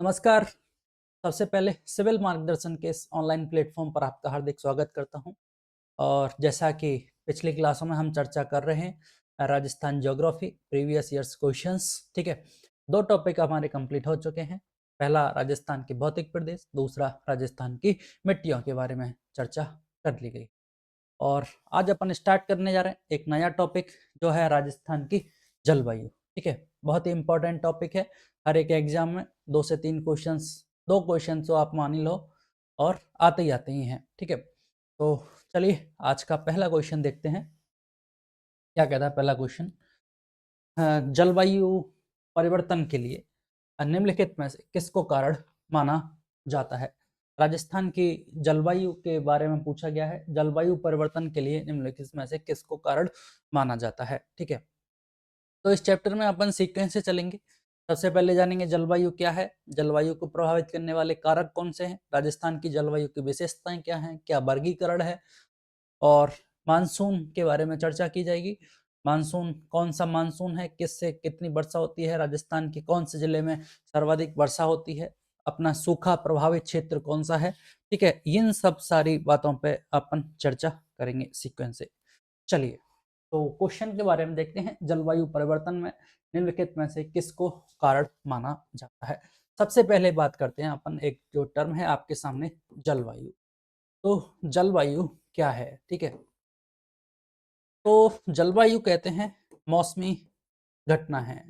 नमस्कार। सबसे पहले सिविल मार्गदर्शन के इस ऑनलाइन प्लेटफॉर्म पर आपका हार्दिक स्वागत करता हूं। और जैसा कि पिछली क्लासों में हम चर्चा कर रहे हैं Rajasthan geography previous years questions, ठीक है। दो टॉपिक हमारे कंप्लीट हो चुके हैं। पहला राजस्थान के भौतिक प्रदेश, दूसरा राजस्थान की मिट्टियों के बारे में चर्चा कर ली गई। और आज अपन स्टार्ट करने जा रहे हैं एक नया टॉपिक जो है राजस्थान की जलवायु, ठीक है। बहुत ही इंपॉर्टेंट टॉपिक है। हर एक एग्जाम में 2 से 3 क्वेश्चंस, 2 क्वेश्चन तो आप मान ही लो और आते ही हैं, ठीक है। तो चलिए आज का पहला क्वेश्चन देखते हैं। क्या कहता है पहला क्वेश्चन? जलवायु परिवर्तन के लिए निम्नलिखित में से किसको कारण माना जाता है? राजस्थान की जलवायु के बारे में पूछा गया है। जलवायु परिवर्तन के लिए निम्नलिखित में से किसको कारण माना जाता है, ठीक है। तो इस चैप्टर में अपन सीक्वेंस से चलेंगे। सबसे पहले जानेंगे जलवायु क्या है, जलवायु को प्रभावित करने वाले कारक कौन से हैं, राजस्थान की जलवायु की विशेषताएं क्या हैं, क्या वर्गीकरण है, और मानसून के बारे में चर्चा की जाएगी। मानसून कौन सा मानसून है, किससे कितनी वर्षा होती है, राजस्थान के कौन से जिले में सर्वाधिक वर्षा होती है, अपना सूखा प्रभावित क्षेत्र कौन सा है, ठीक है। इन सब सारी बातों पे अपन चर्चा करेंगे सीक्वेंस से। चलिए तो क्वेश्चन के बारे में देखते हैं। जलवायु परिवर्तन में निम्नलिखित में से किसको कारण माना जाता है? सबसे पहले बात करते हैं अपन, एक जो टर्म है आपके सामने, जलवायु। तो जलवायु क्या है, ठीक है। तो जलवायु कहते हैं मौसमी घटना है।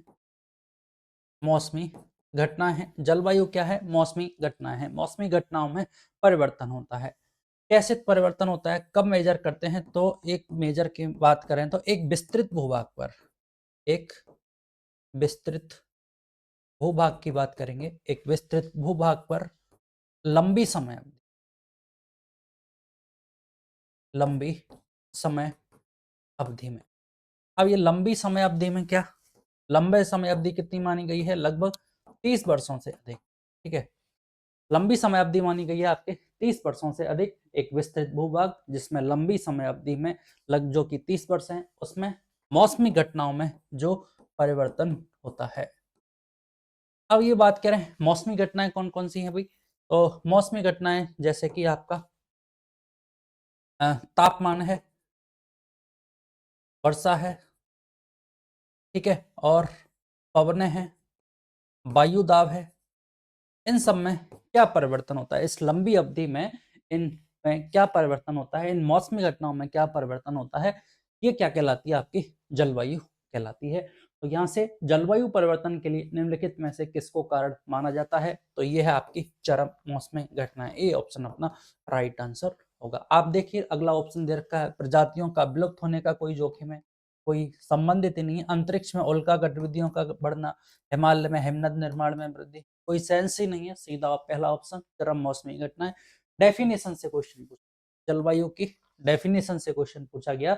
मौसमी घटना है जलवायु क्या है? मौसमी घटना है। मौसमी घटनाओं में परिवर्तन होता है। कैसे परिवर्तन होता है, कब मेजर करते हैं? तो एक मेजर की बात करें तो एक विस्तृत भूभाग पर, एक विस्तृत भूभाग की बात करेंगे, एक विस्तृत भूभाग पर लंबी समय लंबी समय अवधि में। अब ये लंबी समय अवधि में क्या, लंबे समय अवधि कितनी मानी गई है? लगभग 30 वर्षों से अधिक, ठीक है। लंबी समय अवधि मानी गई है आपके 30 वर्षों से अधिक एक विस्तृत भूभाग, जिसमें लंबी समय अवधि में लग जो कि 30 वर्ष हैं, उसमें मौसमी घटनाओं में जो परिवर्तन होता है। अब ये बात करें मौसमी घटनाएं कौन कौन सी हैं भाई, तो मौसमी घटनाएं जैसे कि आपका तापमान है, वर्षा है, ठीक है, और पवनें हैं, वायु दाब है। इन सब में क्या परिवर्तन होता है इस लंबी अवधि में, इन में क्या परिवर्तन होता है, इन मौसमी घटनाओं में क्या परिवर्तन होता है, ये क्या कहलाती है? आपकी जलवायु कहलाती है। तो यहाँ से जलवायु परिवर्तन के लिए निम्नलिखित में से किसको कारण माना जाता है? तो ये है आपकी चरम मौसमी घटनाएं। ए ऑप्शन अपना राइट आंसर होगा। आप देखिए अगला ऑप्शन दे रखा है, प्रजातियों का विलुप्त होने का कोई जोखिम है? कोई संबंधित ही नहीं है। अंतरिक्ष में उल्का गतिविधियों का बढ़ना, हिमालय में हिमनद निर्माण में वृद्धि, कोई सेंस ही नहीं है। सीधा पहला ऑप्शन चरम मौसमी घटनाएं। डेफिनेशन से क्वेश्चन पूछा, जलवायु की डेफिनेशन से क्वेश्चन पूछा गया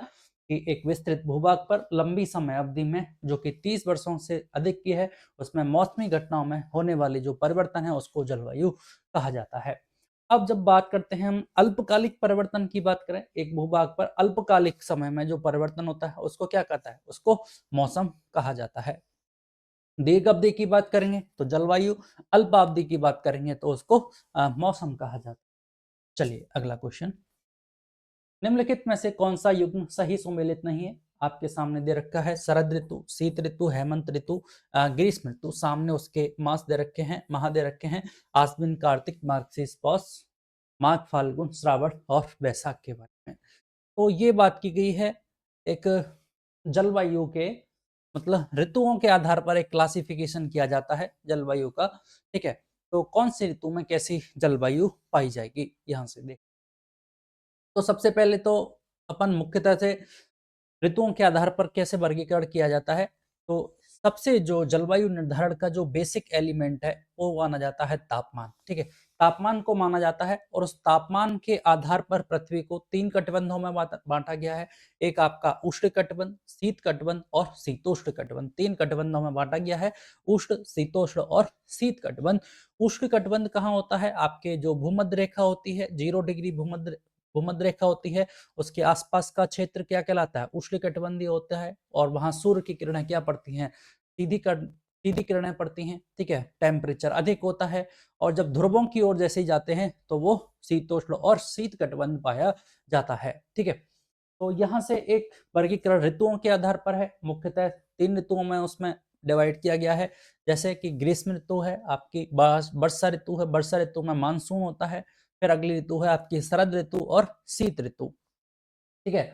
कि एक विस्तृत भूभाग पर लंबी समय अवधि में जो कि 30 वर्षों से अधिक की है, उसमें मौसमी घटनाओं में होने वाले जो परिवर्तन है उसको जलवायु कहा जाता है। अब जब बात करते हैं हम अल्पकालिक परिवर्तन की बात करें, एक भूभाग पर अल्पकालिक समय में जो परिवर्तन होता है उसको क्या कहता है? उसको मौसम कहा जाता है। दीर्घ अवधि की बात करेंगे तो जलवायु, अल्प अवधि की बात करेंगे तो उसको मौसम कहा जाता है। चलिए अगला क्वेश्चन, निम्नलिखित में से कौन सा युग्म सही सुमेलित नहीं है? आपके सामने दे रखा है शरद ऋतु, शीत ऋतु, हेमंत ऋतु, ग्रीष्म ऋतु। सामने उसके मास दे रखे हैं, माह दे रखे हैं, आश्विन, कार्तिक, मार्गशीर्ष, पौष, माघ, फाल्गुन, श्रावण और वैशाख के बारे में। तो ये बात की गई है एक जलवायु के, मतलब ऋतुओं के आधार पर एक क्लासिफिकेशन किया जाता है जलवायु का, ठीक है। तो कौन सी ऋतु में कैसी जलवायु पाई जाएगी, यहां से देख। तो सबसे पहले तो अपन मुख्यतः से ऋतुओं के आधार पर कैसे वर्गीकरण किया जाता है, तो सबसे जो जलवायु निर्धारण का जो बेसिक एलिमेंट है वो माना जाता है तापमान, ठीक है। तापमान को माना जाता है और उस तापमान के आधार पर पृथ्वी को 3 कटिबंधों में बांटा गया है। एक आपका उष्ण कटिबंध, शीत कटिबंध और शीतोष्ण कटिबंध, 3 कटिबंधों में बांटा गया है, उष्ण, शीतोष्ण और शीत कटिबंध। उष्ण कटिबंध कहाँ होता है? आपके जो भूमध्य रेखा होती है, 0 डिग्री भूमध्य भूमध्य रेखा होती है, उसके आसपास का क्षेत्र क्या कहलाता है? उष्णकटिबंधीय होता है। और वहां सूर्य की किरणें क्या पड़ती हैं? सीधी सीधी किरणें पड़ती हैं, ठीक है, टेम्परेचर अधिक होता है, और जब ध्रुवों की ओर जैसे ही जाते हैं तो वो शीतोष्ण और शीतकटिबंध पाया जाता है, ठीक है। तो यहाँ से एक वर्गीकरण ऋतुओं के आधार पर है, मुख्यतः 3 ऋतुओं में उसमें डिवाइड किया गया है। जैसे कि ग्रीष्म ऋतु है आपकी, वर्षा ऋतु है, वर्षा ऋतु में मानसून होता है, फिर अगली ऋतु है आपकी शरद ऋतु और शीत ऋतु, ठीक है।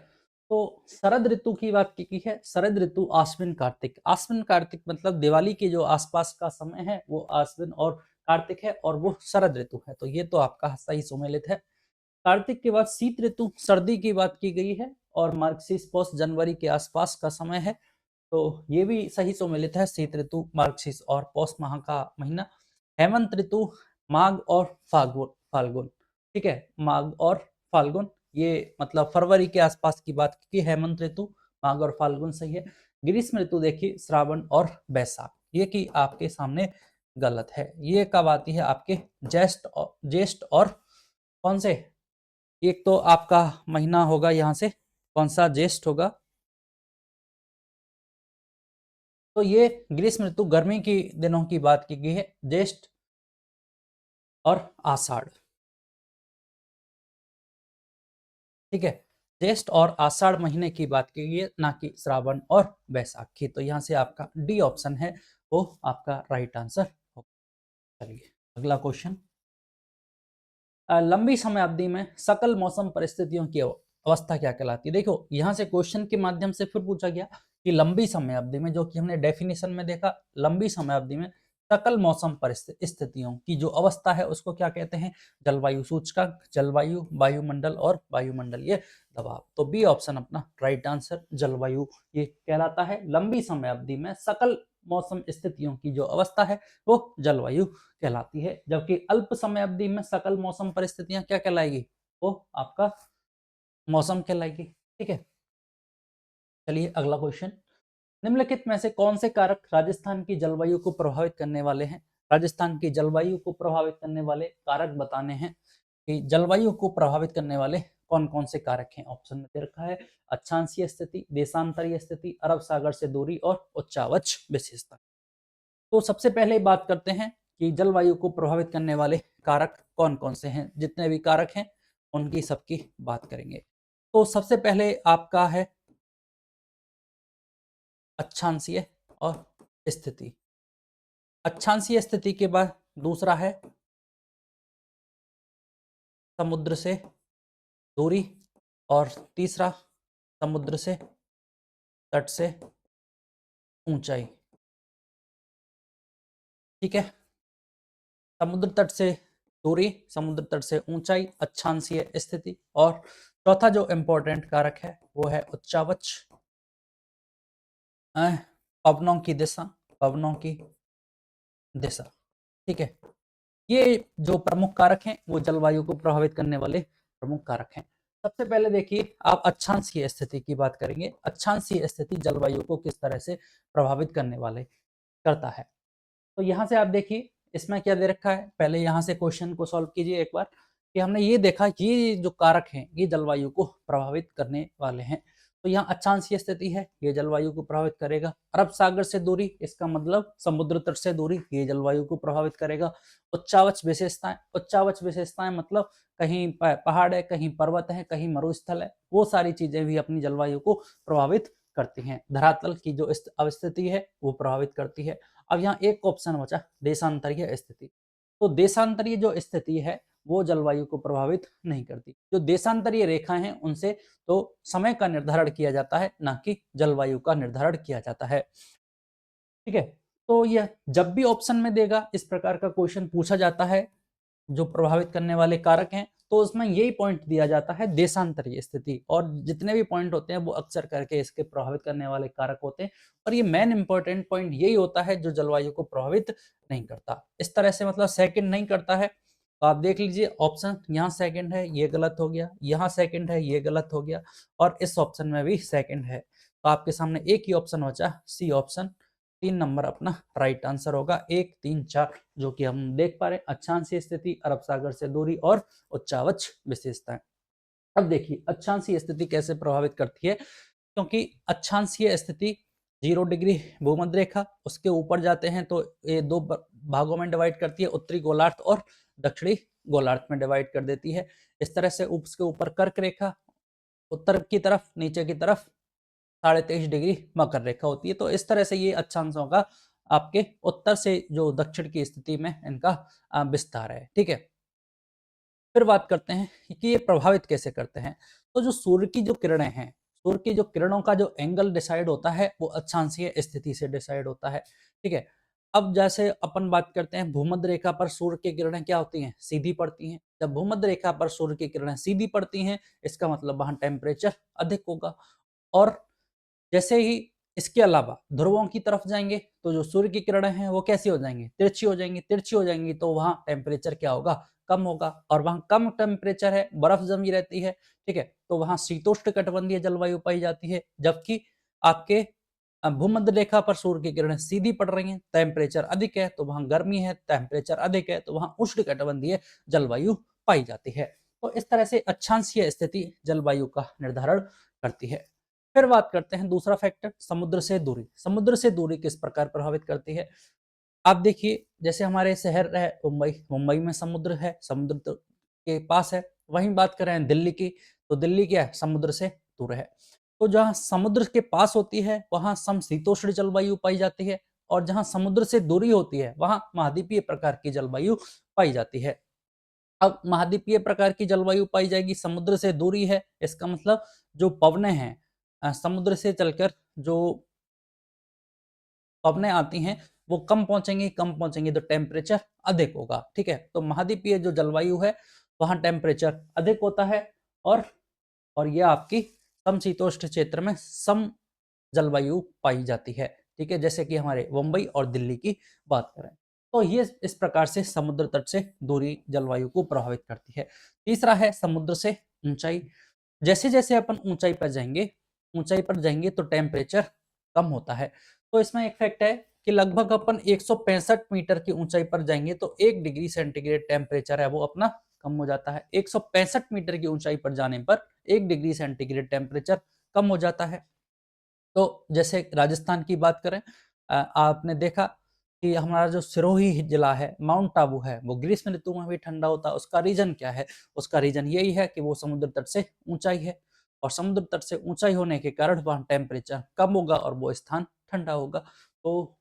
तो शरद ऋतु की बात की है, शरद ऋतु आश्विन कार्तिक, आश्विन कार्तिक मतलब दिवाली के जो आसपास का समय है वो आश्विन और कार्तिक है, और वो शरद ऋतु है, तो ये तो आपका सही सुमेलित है। कार्तिक के बाद शीत ऋतु सर्दी की बात की गई है, और मार्गशीर्ष पौष जनवरी के आसपास का समय है, तो ये भी सही सुमेलित है, शीत ऋतु मार्गशीर्ष और पौष माह का महीना। हेमंत ऋतु माघ और फाल्गुन फाल्गुन ठीक है, माघ और फाल्गुन, ये मतलब फरवरी के आसपास की बात की, हेमंत ऋतु माघ और फाल्गुन सही है। ग्रीष्म ऋतु देखिए श्रावण और बैसाख, ये कि आपके सामने गलत है। ये कब आती है आपके ज्येष्ठ और कौन से, एक तो आपका महीना होगा यहाँ से कौन सा, ज्येष्ठ होगा, तो ये ग्रीष्म ऋतु गर्मी की दिनों की बात की गई है, ज्येष्ठ और आषाढ़, ठीक है, ज्येष्ठ और आषाढ़ महीने की बात की गई है, ना कि श्रावण और बैसाखी। तो यहाँ से आपका डी ऑप्शन है वो आपका राइट आंसर होगा। चलिए अगला क्वेश्चन, लंबी समय अवधि में सकल मौसम परिस्थितियों की अवस्था क्या कहलाती है। देखो यहाँ से क्वेश्चन के माध्यम से फिर पूछा गया कि लंबी समय अवधि में, जो कि हमने डेफिनेशन में देखा, लंबी समय अवधि में सकल मौसम परिस्थितियों की जो अवस्था है उसको क्या कहते हैं, जलवायु सूचकांक, जलवायु, वायुमंडल और वायुमंडलीय दबाव। तो बी ऑप्शन अपना राइट आंसर, जलवायु ये कहलाता है। लंबी समय अवधि में सकल मौसम स्थितियों की जो अवस्था है वो जलवायु कहलाती है, जबकि अल्प समय अवधि में सकल मौसम परिस्थितियां क्या कहलाएगी, वो आपका मौसम कहलाएगी, ठीक है। चलिए अगला क्वेश्चन, निम्नलिखित में से कौन से कारक राजस्थान की जलवायु को प्रभावित करने वाले हैं। राजस्थान की जलवायु को प्रभावित करने वाले कारक बताने हैं कि जलवायु को प्रभावित करने वाले कौन कौन से कारक हैं। ऑप्शन में दे रखा है अक्षांशीय स्थिति, देशांतरीय स्थिति, अरब सागर से दूरी और उच्चावच विशेषता। तो सबसे पहले बात करते हैं कि जलवायु को प्रभावित करने वाले कारक कौन कौन से हैं। जितने भी कारक हैं उनकी सबकी बात करेंगे। तो सबसे पहले आपका है अक्षांशीय और स्थिति, अक्षांशीय स्थिति के बाद दूसरा है समुद्र से दूरी, और तीसरा समुद्र से तट से ऊंचाई, ठीक है। समुद्र तट से दूरी, समुद्र तट से ऊंचाई, अक्षांशीय स्थिति, और चौथा जो इंपॉर्टेंट कारक है वो है उच्चावच, पवनों की दिशा, पवनों की दिशा, ठीक है। ये जो प्रमुख कारक हैं वो जलवायु को प्रभावित करने वाले प्रमुख कारक हैं। सबसे पहले देखिए आप अक्षांशीय स्थिति की बात करेंगे। अक्षांशीय स्थिति जलवायु को किस तरह से प्रभावित करने वाले करता है। तो यहाँ से आप देखिए इसमें क्या दे रखा है, पहले यहाँ से क्वेश्चन को सॉल्व कीजिए एक बार, कि हमने ये देखा ये जो कारक हैं ये जलवायु को प्रभावित करने वाले हैं। तो यहाँ अक्षांशीय स्थिति है, ये जलवायु को प्रभावित करेगा। अरब सागर से दूरी, इसका मतलब समुद्र तट से दूरी, ये जलवायु को प्रभावित करेगा। उच्चावच विशेषताएं, उच्चावच विशेषताएं मतलब कहीं पहाड़ है, कहीं पर्वत है, कहीं मरुस्थल है, वो सारी चीजें भी अपनी जलवायु को प्रभावित करती हैं। धरातल की जो अवस्थिति है वो प्रभावित करती है। अब यहाँ एक ऑप्शन बचा देशांतरीय स्थिति। तो देशांतरीय जो स्थिति है वो जलवायु को प्रभावित नहीं करती। जो देशांतरीय रेखाएं हैं उनसे तो समय का निर्धारण किया जाता है, ना कि जलवायु का निर्धारण किया जाता है, ठीक है। तो यह जब भी ऑप्शन में देगा इस प्रकार का क्वेश्चन पूछा जाता है जो प्रभावित करने वाले कारक हैं, तो उसमें यही पॉइंट दिया जाता है देशांतरीय स्थिति, और जितने भी पॉइंट होते हैं वो अक्सर करके इसके प्रभावित करने वाले कारक होते हैं, और ये मेन इंपॉर्टेंट पॉइंट यही होता है जो जलवायु को प्रभावित नहीं करता। इस तरह से मतलब सेकंड नहीं करता है। तो आप देख लीजिए ऑप्शन यहाँ सेकंड है ये गलत हो गया, यहाँ सेकंड है ये गलत हो गया, और इस ऑप्शन में भी सेकंड है। तो आपके सामने एक ही ऑप्शन बचा, सी ऑप्शन 3 नंबर अपना राइट आंसर होगा, 1 3 4, जो कि हम देख पा रहे हैं अक्षांशीय स्थिति, अरब सागर से दूरी और उच्चावच विशेषताएं। अब देखिए अक्षांशीय स्थिति कैसे प्रभावित करती है, क्योंकि अक्षांशीय स्थिति 0 डिग्री भूमध्य रेखा, उसके ऊपर जाते हैं तो ये दो भागों में डिवाइड करती है, उत्तरी गोलार्ध और दक्षिणी गोलार्ध में डिवाइड कर देती है। इस तरह से उसके ऊपर कर्क रेखा, उत्तर की तरफ, नीचे की तरफ 23.5 डिग्री मकर रेखा होती है। तो इस तरह से ये अक्षांशों का आपके उत्तर से जो दक्षिण की स्थिति में इनका विस्तार है। ठीक है, फिर बात करते हैं कि ये प्रभावित कैसे करते हैं। तो जो सूर्य की जो किरणें हैं, सूर्य की जो किरणों का जो एंगल डिसाइड होता है वो अक्षांशीय स्थिति से डिसाइड होता है। ठीक है, अब जैसे अपन बात करते हैं भूमध्य रेखा पर सूर्य की किरणें क्या होती हैं, सीधी पड़ती हैं। जब भूमध्य रेखा पर सूर्य की किरणें सीधी पड़ती हैं, इसका मतलब वहां टेम्परेचर अधिक होगा। और जैसे ही इसके अलावा ध्रुवों की तरफ जाएंगे तो जो सूर्य की किरणें हैं वो कैसी हो जाएंगी, तिरछी हो जाएंगी। तिरछी हो जाएंगी तो वहां टेम्परेचर क्या होगा, कम होगा। और वहां कम टेम्परेचर है, बर्फ जमी रहती है। ठीक है, तो वहां शीतोष्ण कटिबंधीय जलवायु पाई जाती है। जबकि आपके भूमध्य रेखा पर सूर्य की किरणें सीधी पड़ रही हैं, टेम्परेचर अधिक है तो वहां गर्मी है, टेम्परेचर अधिक है तो वहां उष्ण कटिबंधीय जलवायु पाई जाती है। तो इस तरह से अक्षांशीय स्थिति जलवायु का निर्धारण करती है। फिर बात करते हैं दूसरा फैक्टर, समुद्र से दूरी। समुद्र से दूरी किस प्रकार प्रभावित करती है। आप देखिए, जैसे हमारे शहर है मुंबई, मुंबई में समुद्र है, समुद्र के पास है। वहीं बात करें दिल्ली की, तो दिल्ली क्या है, समुद्र से दूर है। तो जहां समुद्र के पास होती है वहां समशीतोष्ण जलवायु पाई जाती है, और जहां समुद्र से दूरी होती है वहां महाद्वीपीय प्रकार की जलवायु पाई जाती है। अब महाद्वीपीय प्रकार की जलवायु पाई जाएगी, समुद्र से दूरी है, इसका मतलब जो पवने हैं समुद्र से चलकर जो पवने आती हैं वो कम पहुंचेंगी तो टेम्परेचर अधिक होगा। ठीक है, तो महाद्वीपीय जो जलवायु है वहां टेम्परेचर अधिक होता है, और और ये आपकी समशीतोष्ण क्षेत्र में सम जलवायु पाई जाती है। ठीक है, जैसे कि हमारे मुंबई और दिल्ली की बात करें, तो ये इस प्रकार से समुद्र तट से दूरी जलवायु को प्रभावित करती है। तीसरा है समुद्र से ऊंचाई। जैसे जैसे अपन ऊंचाई पर जाएंगे तो टेम्परेचर कम होता है। तो इसमें एक फैक्ट है कि लगभग अपन 165 मीटर की ऊंचाई पर जाएंगे तो 1 डिग्री सेंटीग्रेड टेम्परेचर है वो अपना कम हो जाता है। 165 मीटर की ऊंचाई पर जाने पर 1 डिग्री सेंटीग्रेड टेम्परेचर कम हो जाता है। तो जैसे राजस्थान की बात करें, आपने देखा कि हमारा जो सिरोही जिला है, माउंट आबू है, वो ग्रीष्म ऋतु में भी ठंडा होता है। उसका रीजन क्या है, उसका रीजन यही है कि वो समुद्र तट से ऊंचाई है, और समुद्र तट से ऊंचाई होने के कारण वहाँ टेम्परेचर कम होगा और वो स्थान ठंडा होगा। तो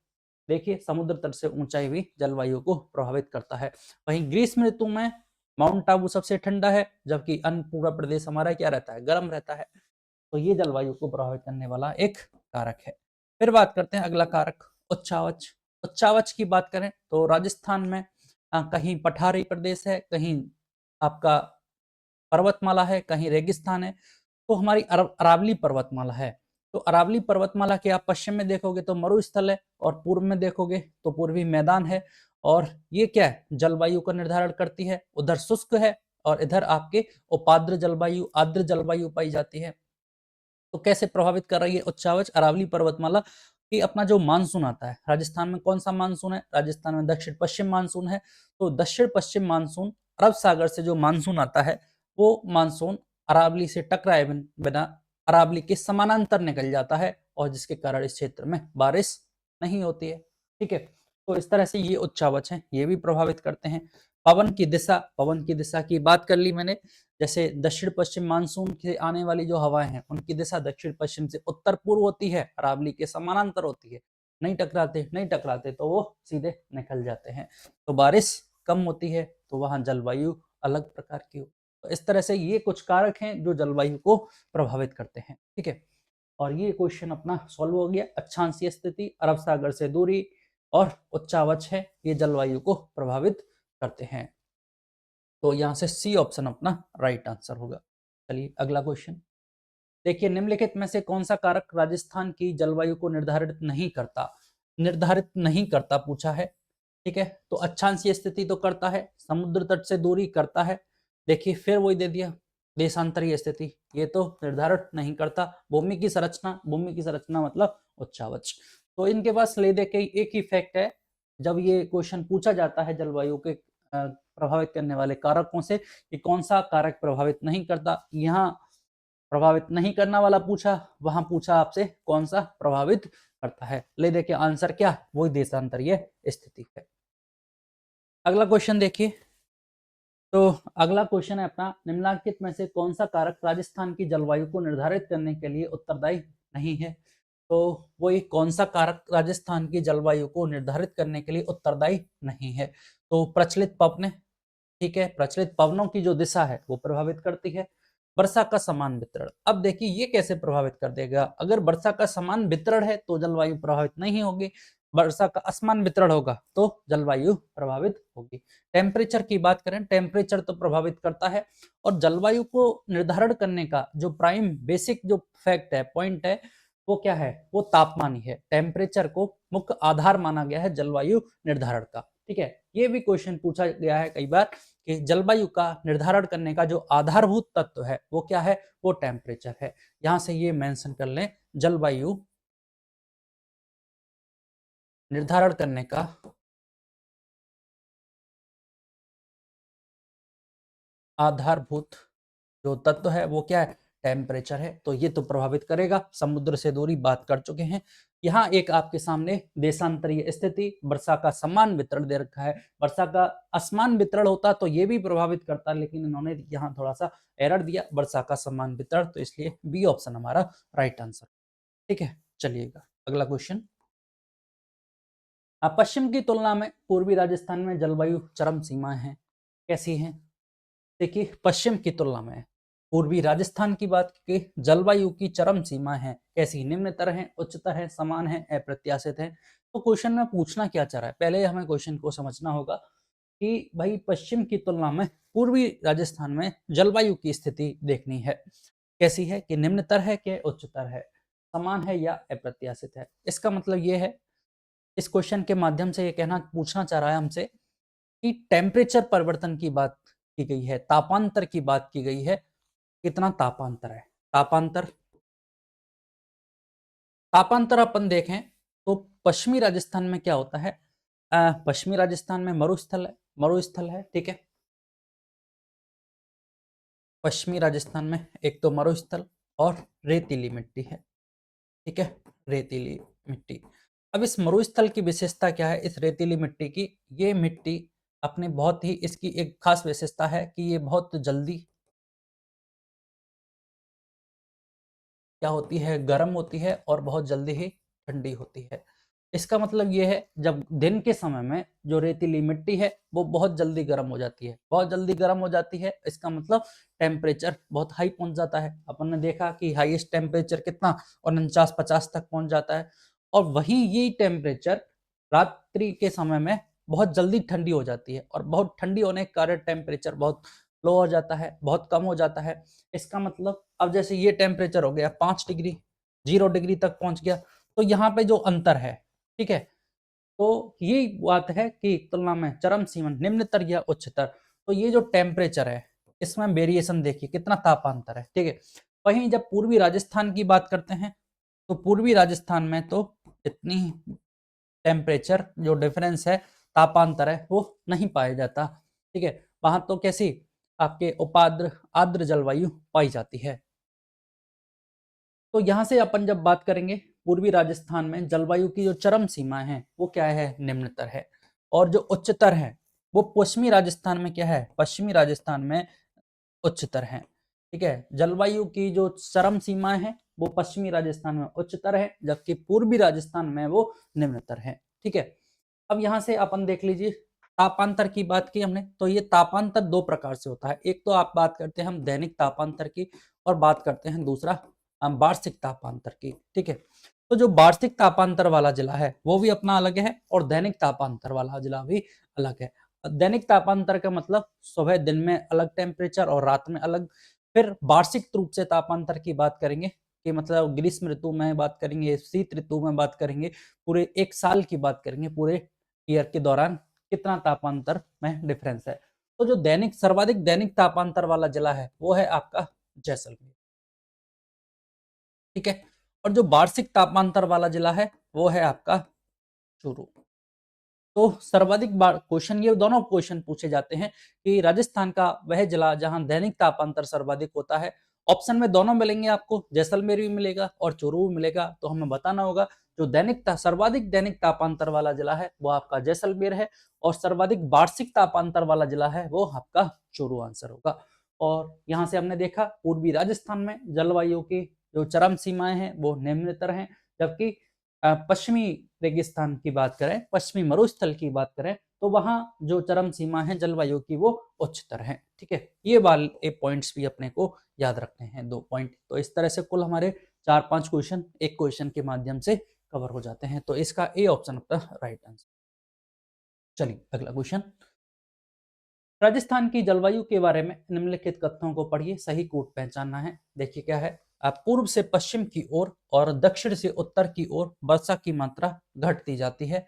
देखिए, समुद्र तट से ऊंचाई भी जलवायु को प्रभावित करता है। वहीं ग्रीष्म ऋतु में माउंट आबू सबसे ठंडा है, जबकि अन्य पूरा प्रदेश हमारा क्या रहता है, गर्म रहता है। तो ये जलवायु को प्रभावित करने वाला एक कारक है। फिर बात करते हैं अगला कारक, उच्चावच। उच्चावच की बात करें तो राजस्थान में कहीं पठारी प्रदेश है, कहीं आपका पर्वतमाला है, कहीं रेगिस्तान है। तो हमारी अरावली पर्वतमाला है। तो अरावली पर्वतमाला के आप पश्चिम में देखोगे तो मरुस्थल है, और पूर्व में देखोगे तो पूर्वी मैदान है। और ये क्या है, जलवायु का निर्धारण करती है। उधर शुष्क है और इधर आपके उपाद्र जलवायु, आर्द्र जलवायु पाई जाती है। तो कैसे प्रभावित कर रही है उच्चावच अरावली पर्वतमाला कि अपना जो मानसून आता है, राजस्थान में कौन सा मानसून है, राजस्थान में दक्षिण पश्चिम मानसून है। तो दक्षिण पश्चिम मानसून, अरब सागर से जो मानसून आता है वो मानसून अरावली से टकराए बिना अरावली के समानांतर निकल जाता है, और जिसके कारण इस क्षेत्र में बारिश नहीं होती है। ठीक है, तो इस तरह से ये उच्चावच है, ये भी प्रभावित करते हैं। पवन की दिशा की बात कर ली मैंने। जैसे दक्षिण पश्चिम मानसून से आने वाली जो हवाएं हैं उनकी दिशा दक्षिण पश्चिम से उत्तर पूर्व होती है, अरावली के समानांतर होती है। नहीं टकराते तो वो सीधे निकल जाते हैं, तो बारिश कम होती है, तो वहां जलवायु अलग प्रकार की हो। तो इस तरह से ये कुछ कारक हैं जो जलवायु को प्रभावित करते हैं। ठीक है, और ये क्वेश्चन अपना सॉल्व हो गया। अक्षांशीय स्थिति, अरब सागर से दूरी और उच्चावच है, ये जलवायु को प्रभावित करते हैं। तो यहां से सी ऑप्शन अपना राइट आंसर होगा। चलिए अगला क्वेश्चन देखिए, निम्नलिखित में से कौन सा कारक राजस्थान की जलवायु को निर्धारित नहीं करता पूछा है। ठीक है, तो अक्षांशीय स्थिति तो करता है, समुद्र तट से दूरी करता है। देखिए फिर वही दे दिया, देशांतरीय स्थिति ये तो निर्धारित नहीं करता। भूमि की संरचना मतलब उच्चावच। तो इनके पास ले दे के एक ही फैक्ट है, जब ये क्वेश्चन पूछा जाता है जलवायु के प्रभावित करने वाले कारकों से कि कौन सा कारक प्रभावित नहीं करता, यहाँ प्रभावित नहीं करना वाला पूछा, वहां पूछा आपसे कौन सा प्रभावित करता है। ले देखिए आंसर क्या, वही देशांतरीय स्थिति है। अगला क्वेश्चन देखिए, तो अगला क्वेश्चन है अपना, निम्नलिखित में से कौन सा कारक राजस्थान की जलवायु को निर्धारित करने के लिए उत्तरदायी नहीं है। तो वो एक कौन सा कारक राजस्थान की जलवायु को निर्धारित करने के लिए उत्तरदायी नहीं है। तो प्रचलित पवन, ठीक है, प्रचलित पवनों की जो दिशा है वो प्रभावित करती है। वर्षा का समान वितरण, अब देखिए ये कैसे प्रभावित कर देगा, अगर वर्षा का समान वितरण है तो जलवायु प्रभावित नहीं होगी, वर्षा का असमान वितरण होगा तो जलवायु प्रभावित होगी। टेम्परेचर की बात करें, टेम्परेचर तो प्रभावित करता है, और जलवायु को निर्धारण करने का जो प्राइम बेसिक जो फैक्ट है, पॉइंट है, वो क्या है, वो तापमान ही है। टेम्परेचर को मुख्य आधार माना गया है जलवायु निर्धारण का, ठीक है। ये भी क्वेश्चन पूछा गया है कई बार कि जलवायु का निर्धारण करने का जो आधारभूत तत्व है वो क्या है, वो टेम्परेचर है। यहां से ये मेंशन कर लें, जलवायु निर्धारण करने का आधारभूत जो तत्व है वो क्या है, टेम्परेचर है। तो ये तो प्रभावित करेगा, समुद्र से दूरी बात कर चुके हैं। यहाँ एक आपके सामने देशांतरीय स्थिति, वर्षा का समान वितरण दे रखा है। वर्षा का असमान वितरण होता तो ये भी प्रभावित करता, लेकिन इन्होंने यहाँ थोड़ा सा एरर दिया, वर्षा का समान वितरण, तो इसलिए बी ऑप्शन हमारा राइट आंसर, ठीक है। चलिएगा अगला क्वेश्चन, पश्चिम की तुलना में पूर्वी राजस्थान में जलवायु चरम सीमाएं हैं, कैसी हैं। देखिए पश्चिम की तुलना में पूर्वी राजस्थान की बात की, जलवायु की चरम सीमा है कैसी, निम्नतर है, उच्चतर है, समान है, अप्रत्याशित है। तो क्वेश्चन में पूछना क्या चाह रहा है, पहले हमें क्वेश्चन को समझना होगा कि भाई पश्चिम की तुलना में पूर्वी राजस्थान में जलवायु की स्थिति देखनी है, कैसी है, कि निम्नतर है कि उच्चतर है, समान है या अप्रत्याशित है। इसका मतलब ये है, इस क्वेश्चन के माध्यम से ये कहना पूछना चाह रहा है हमसे कि टेम्परेचर परिवर्तन की बात की गई है, तापांतर की बात की गई है, कितना तापांतर है। तापांतर, तापांतर अपन देखें तो पश्चिमी राजस्थान में क्या होता है, पश्चिमी राजस्थान में मरुस्थल है, मरुस्थल है, ठीक है। पश्चिमी राजस्थान में एक तो मरुस्थल और रेतीली मिट्टी है, ठीक है, रेतीली मिट्टी। अब इस मरुस्थल की विशेषता क्या है, इस रेतीली मिट्टी की, ये मिट्टी अपने बहुत ही, इसकी एक खास विशेषता है कि ये बहुत जल्दी क्या होती है, गर्म होती है और बहुत जल्दी ही ठंडी होती है। इसका मतलब ये है, जब दिन के समय में जो रेतीली मिट्टी है वो बहुत जल्दी गर्म हो जाती है, बहुत जल्दी गर्म हो जाती है, इसका मतलब टेम्परेचर बहुत हाई पहुंच जाता है। अपन ने देखा कि हाईएस्ट टेम्परेचर कितना, 49-50 तक पहुंच जाता है। और वही ये टेम्परेचर रात्रि के समय में बहुत जल्दी ठंडी हो जाती है, और बहुत ठंडी होने के कारण टेम्परेचर बहुत लो हो जाता है, बहुत कम हो जाता है। इसका मतलब अब जैसे ये टेम्परेचर हो गया 5 डिग्री, 0 डिग्री तक पहुंच गया, तो यहाँ पे जो अंतर है, ठीक है, तो ये बात है कि तुलना में चरम सीमा, निम्नतर या उच्चतर, तो ये जो टेम्परेचर है इसमें वेरिएशन देखिए कितना तापांतर है, ठीक है। वहीं जब पूर्वी राजस्थान की बात करते हैं, तो पूर्वी राजस्थान में तो इतनी टेम्परेचर जो डिफरेंस है, तापांतर है, वो नहीं पाया जाता, ठीक है। वहां तो कैसी आपके उपाद्र आर्द्र जलवायु पाई जाती है। तो यहाँ से अपन जब बात करेंगे, पूर्वी राजस्थान में जलवायु की जो चरम सीमा है वो क्या है, निम्नतर है, और जो उच्चतर है वो पश्चिमी राजस्थान में क्या है, पश्चिमी राजस्थान में उच्चतर है, ठीक है। जलवायु की जो चरम सीमाएं हैं वो पश्चिमी राजस्थान में उच्चतर है, जबकि पूर्वी राजस्थान में वो निम्नतर है, ठीक है। अब यहाँ से अपन देख लीजिए, तापांतर की बात की हमने, तो ये तापांतर दो प्रकार से होता है, एक तो आप बात करते हैं हम दैनिक तापांतर की, और बात करते हैं दूसरा हम वार्षिक तापांतर की, ठीक है। तो जो वार्षिक तापांतर वाला जिला है वो भी अपना अलग है, और दैनिक तापांतर वाला जिला भी अलग है। दैनिक तापांतर का मतलब सुबह दिन में अलग टेम्परेचर और रात में अलग। फिर वार्षिक रूप से तापांतर की बात करेंगे कि मतलब ग्रीष्म ऋतु में बात करेंगे, शीत ऋतु में बात करेंगे, पूरे एक साल की बात करेंगे, पूरे ईयर के दौरान कितना तापांतर में डिफरेंस है। तो जो दैनिक सर्वाधिक दैनिक तापांतर वाला जिला है वो है आपका जैसलमेर, ठीक है। और जो वार्षिक तापांतर वाला जिला है वो है आपका चूरू। तो सर्वाधिक बार क्वेश्चन, ये दोनों क्वेश्चन पूछे जाते हैं कि राजस्थान का वह जिला जहां दैनिक तापांतर सर्वाधिक होता है, ऑप्शन में दोनों मिलेंगे आपको, जैसलमेर भी मिलेगा और चूरू भी मिलेगा। तो हमें बताना होगा जो सर्वाधिक दैनिक तापांतर वाला जिला है वो आपका जैसलमेर है, और सर्वाधिक वार्षिक तापांतर वाला जिला है वो आपका चूरू आंसर होगा। और यहाँ से हमने देखा पूर्वी राजस्थान में जलवायु की जो चरम सीमाएं हैं वो निम्नतर हैं, जबकि पश्चिमी रेगिस्तान की बात करें, पश्चिमी मरुस्थल की बात करें, तो वहां जो चरम सीमा है जलवायु की वो उच्चतर है। ठीक है, ये वाले पॉइंट्स भी अपने को याद रखने हैं, 2 पॉइंट। तो इस तरह से कुल हमारे 4-5 क्वेश्चन एक क्वेश्चन के माध्यम से कवर हो जाते हैं। तो इसका ए ऑप्शन अपना राइट आंसर। चलिए अगला क्वेश्चन, राजस्थान की जलवायु के बारे में निम्नलिखित कथनों को पढ़िए, सही कूट पहचानना है। देखिए क्या है, पूर्व से पश्चिम की ओर और दक्षिण से उत्तर की ओर वर्षा की मात्रा घटती जाती है।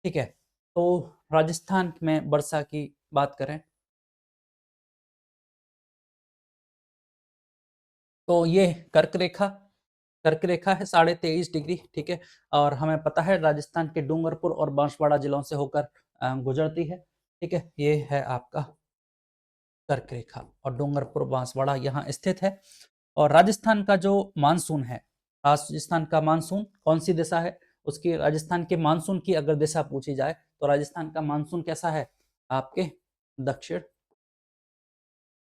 ठीक है, तो राजस्थान में वर्षा की बात करें तो ये कर्क रेखा है 23.5 डिग्री। ठीक है, और हमें पता है राजस्थान के डूंगरपुर और बांसवाड़ा जिलों से होकर गुजरती है। ठीक है, ये है आपका कर्क रेखा और डूंगरपुर बांसवाड़ा यहाँ स्थित है। और राजस्थान का जो मानसून है, राजस्थान का मानसून कौन सी दिशा है, उसकी राजस्थान के मानसून की अगर दिशा पूछी जाए तो राजस्थान का मानसून कैसा है, आपके दक्षिण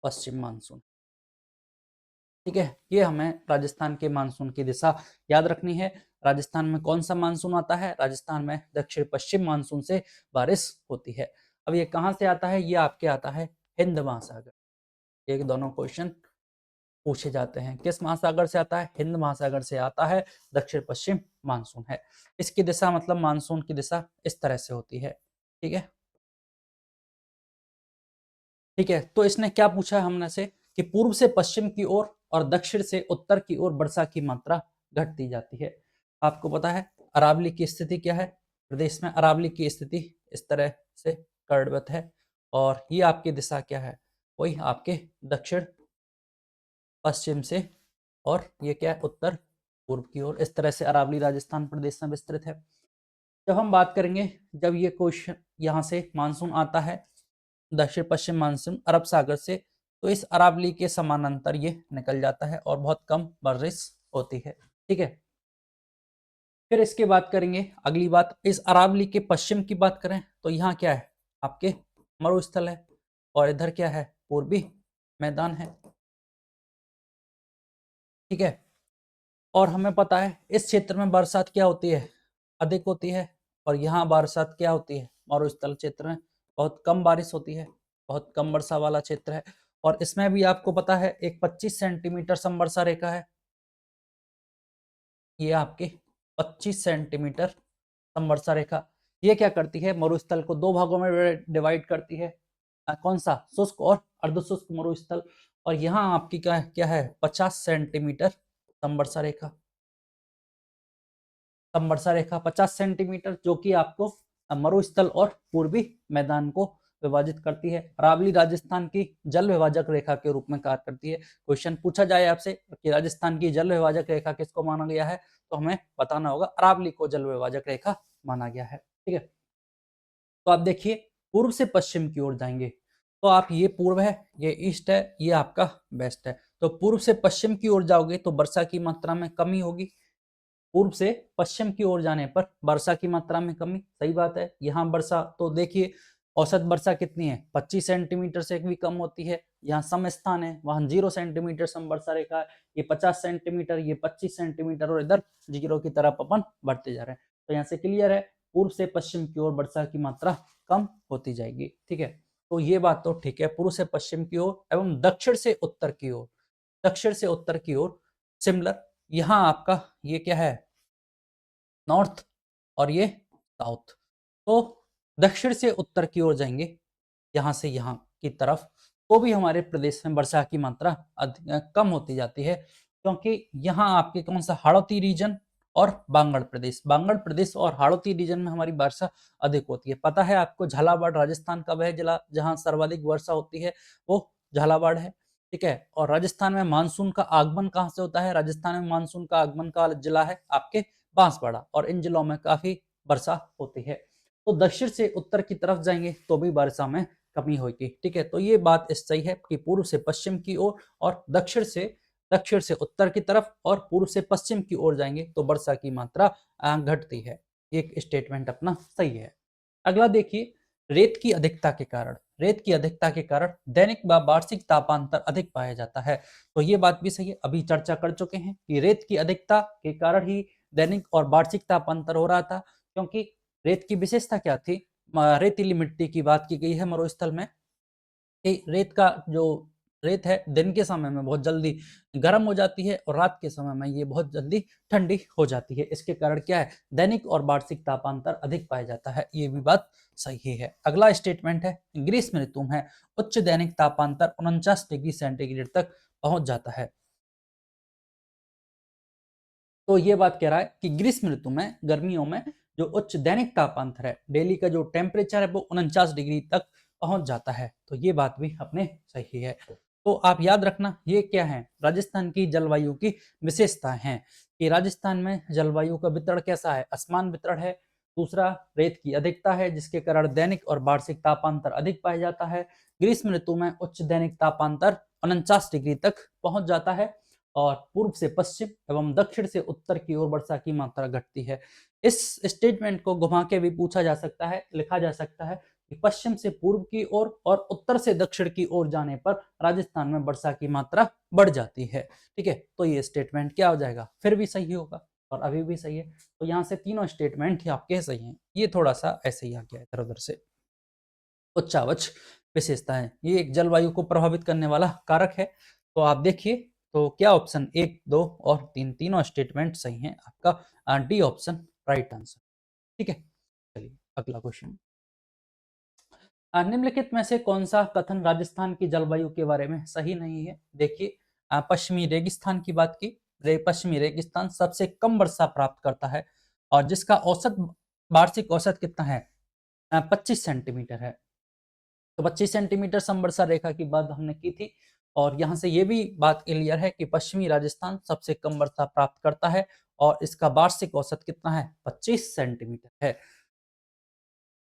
पश्चिम मानसून। ठीक है, ये हमें राजस्थान के मानसून की दिशा याद रखनी है। राजस्थान में कौन सा मानसून आता है, राजस्थान में दक्षिण पश्चिम मानसून से बारिश होती है। अब ये कहाँ से आता है, ये आपके आता है हिंद महासागर। एक दोनों क्वेश्चन पूछे जाते हैं, किस महासागर से आता है, हिंद महासागर से आता है, दक्षिण पश्चिम मानसून है। इसकी दिशा मतलब मानसून की दिशा इस तरह से होती है। ठीक है, ठीक है, तो इसने क्या पूछा है हमने से कि पूर्व से पश्चिम की ओर और दक्षिण से उत्तर की ओर वर्षा की मात्रा घटती जाती है। आपको पता है अरावली की स्थिति क्या है, प्रदेश में अरावली की स्थिति इस तरह से कर्णवत है, और ये आपकी दिशा क्या है, वही आपके दक्षिण पश्चिम से, और ये क्या है उत्तर पूर्व की ओर। इस तरह से अरावली राजस्थान प्रदेश में विस्तृत है। जब हम बात करेंगे, जब ये क्वेश्चन यहाँ से मानसून आता है दक्षिण पश्चिम मानसून अरब सागर से, तो इस अरावली के समानांतर ये निकल जाता है और बहुत कम बारिश होती है। ठीक है, फिर इसके बात करेंगे, अगली बात इस अरावली के पश्चिम की बात करें तो यहाँ क्या है, आपके मरुस्थल है, और इधर क्या है, पूर्वी मैदान है। ठीक है, और हमें पता है इस क्षेत्र में बरसात क्या होती है, अधिक होती है, और यहाँ बरसात क्या होती है, मरुस्थल क्षेत्र में बहुत कम बारिश होती है, बहुत कम वर्षा वाला क्षेत्र है। और इसमें भी आपको पता है एक 25 सेंटीमीटर समवर्षा रेखा है, ये आपके 25 सेंटीमीटर समवर्षा रेखा। ये क्या करती है, मरुस्थल को 2 भागों में डिवाइड करती है, कौन सा, शुष्क और अर्धशुष्क मरुस्थल। और यहाँ आपकी क्या क्या है, 50 सेंटीमीटर समवर्षा रेखा, समवर्षा रेखा 50 सेंटीमीटर, जो कि आपको मरुस्थल और पूर्वी मैदान को विभाजित करती है। अरावली राजस्थान की जल विभाजक रेखा के रूप में कार्य करती है। क्वेश्चन पूछा जाए आपसे कि राजस्थान की जल विभाजक रेखा किसको माना गया है, तो हमें बताना होगा अरावली को जल विभाजक रेखा माना गया है। ठीक है, तो आप देखिए पूर्व से पश्चिम की ओर जाएंगे तो आप, ये पूर्व है, ये ईस्ट है, ये आपका वेस्ट है। तो पूर्व से पश्चिम की ओर जाओगे तो वर्षा की मात्रा में कमी होगी, पूर्व से पश्चिम की ओर जाने पर वर्षा की मात्रा में कमी, सही बात है। यहाँ वर्षा तो देखिए औसत वर्षा कितनी है, 25 सेंटीमीटर से भी कम होती है। यहाँ सम स्थान है, वहां 0 सेंटीमीटर सम वर्षा रेखा है, ये 50 सेंटीमीटर, ये 25 सेंटीमीटर, और इधर 0 की तरफ अपन बढ़ते जा रहे हैं। तो यहाँ से क्लियर है पूर्व से पश्चिम की ओर वर्षा की मात्रा कम होती जाएगी। ठीक है, तो ये बात तो ठीक है, पूर्व से पश्चिम की ओर एवं दक्षिण से उत्तर की ओर, दक्षिण से उत्तर की ओर सिमिलर। यहाँ आपका ये क्या है, नॉर्थ, और ये साउथ। तो दक्षिण से उत्तर की ओर जाएंगे, यहाँ से यहाँ की तरफ, तो भी हमारे प्रदेश में वर्षा की मात्रा कम होती जाती है, क्योंकि यहाँ आपके कौन सा, हाड़ौती रीजन और बांगड़ प्रदेश और हाड़ौती रीजन में हमारी वर्षा अधिक होती है। पता है आपको झालावाड़ राजस्थान का वह जिला जहाँ सर्वाधिक वर्षा होती है वो झालावाड़ है। ठीक है, और राजस्थान में मानसून का आगमन कहाँ से होता है, राजस्थान में मानसून का आगमन का जिला है आपके बांसवाड़ा, और इन जिलों में काफी वर्षा होती है। तो दक्षिण से उत्तर की तरफ जाएंगे तो भी वर्षा में कमी होगी। ठीक है, तो ये बात सही है कि पूर्व से पश्चिम की ओर और दक्षिण से दक्षिण से उत्तर की तरफ और पूर्व से पश्चिम की ओर जाएंगे तो वर्षा की मात्रा घटती है। एक स्टेटमेंट अपना सही है। अगला देखिए, रेत की अधिकता के कारण दैनिक व वार्षिक तापांतर अधिक पाया जाता है। तो ये बात भी सही है, अभी चर्चा कर चुके हैं कि रेत की अधिकता के कारण ही दैनिक और वार्षिक तापांतर हो रहा था, क्योंकि रेत की विशेषता क्या थी? रेतीली मिट्टी की बात की गई है मरुस्थल में कि रेत है दिन के समय में बहुत जल्दी गर्म हो जाती है और रात के समय में ये बहुत जल्दी ठंडी हो जाती है। इसके कारण क्या है, दैनिक और वार्षिक तापांतर अधिक पाया जाता है। ये भी बात सही है। अगला स्टेटमेंट है, ग्रीष्म ऋतु में उच्च दैनिक तापांतर 49 डिग्री सेंटीग्रेड तक पहुंच जाता है। तो ये बात कह रहा है कि ग्रीष्म ऋतु में, गर्मियों में जो उच्च दैनिक तापांतर है, डेली का जो टेम्परेचर है वो 49 डिग्री तक पहुंच जाता है। तो ये बात भी अपने सही है। तो आप याद रखना, ये क्या है, राजस्थान की जलवायु की विशेषताएं हैं कि राजस्थान में जलवायु का वितरण कैसा है, असमान वितरण है। दूसरा, रेत की अधिकता है जिसके कारण दैनिक और वार्षिक तापांतर अधिक पाया जाता है। ग्रीष्म ऋतु में उच्च दैनिक तापांतर 49 डिग्री तक पहुंच जाता है और पूर्व से पश्चिम एवं दक्षिण से उत्तर की ओर वर्षा की मात्रा घटती है। इस स्टेटमेंट को घुमा के भी पूछा जा सकता है, लिखा जा सकता है कि पश्चिम से पूर्व की ओर और उत्तर से दक्षिण की ओर जाने पर राजस्थान में वर्षा की मात्रा बढ़ जाती है। ठीक है, तो ये स्टेटमेंट क्या हो जाएगा, फिर भी सही होगा और अभी भी सही है। तो यहाँ से तीनों स्टेटमेंट ही आपके सही हैं। ये थोड़ा सा ऐसे ही आ गया इधर उधर से। उच्चावच विशेषताएं, ये एक जलवायु को प्रभावित करने वाला कारक है। तो आप देखिए, तो क्या ऑप्शन 1, 2 और 3 तीनों स्टेटमेंट सही हैं। आपका डी ऑप्शन राइट आंसर। ठीक है, चलिए अगला क्वेश्चन। निम्नलिखित में से कौन सा कथन राजस्थान की जलवायु के बारे में सही नहीं है? देखिए, पश्चिमी रेगिस्तान की बात की। पश्चिमी रेगिस्तान सबसे कम वर्षा प्राप्त करता है और जिसका औसत वार्षिक औसत कितना है, 25 सेंटीमीटर है। तो 25 सेंटीमीटर समवर्षा रेखा की बात हमने की थी और यहाँ से ये भी बात क्लियर है कि पश्चिमी राजस्थान सबसे कम वर्षा प्राप्त करता है और इसका वार्षिक औसत कितना है, 25 सेंटीमीटर है।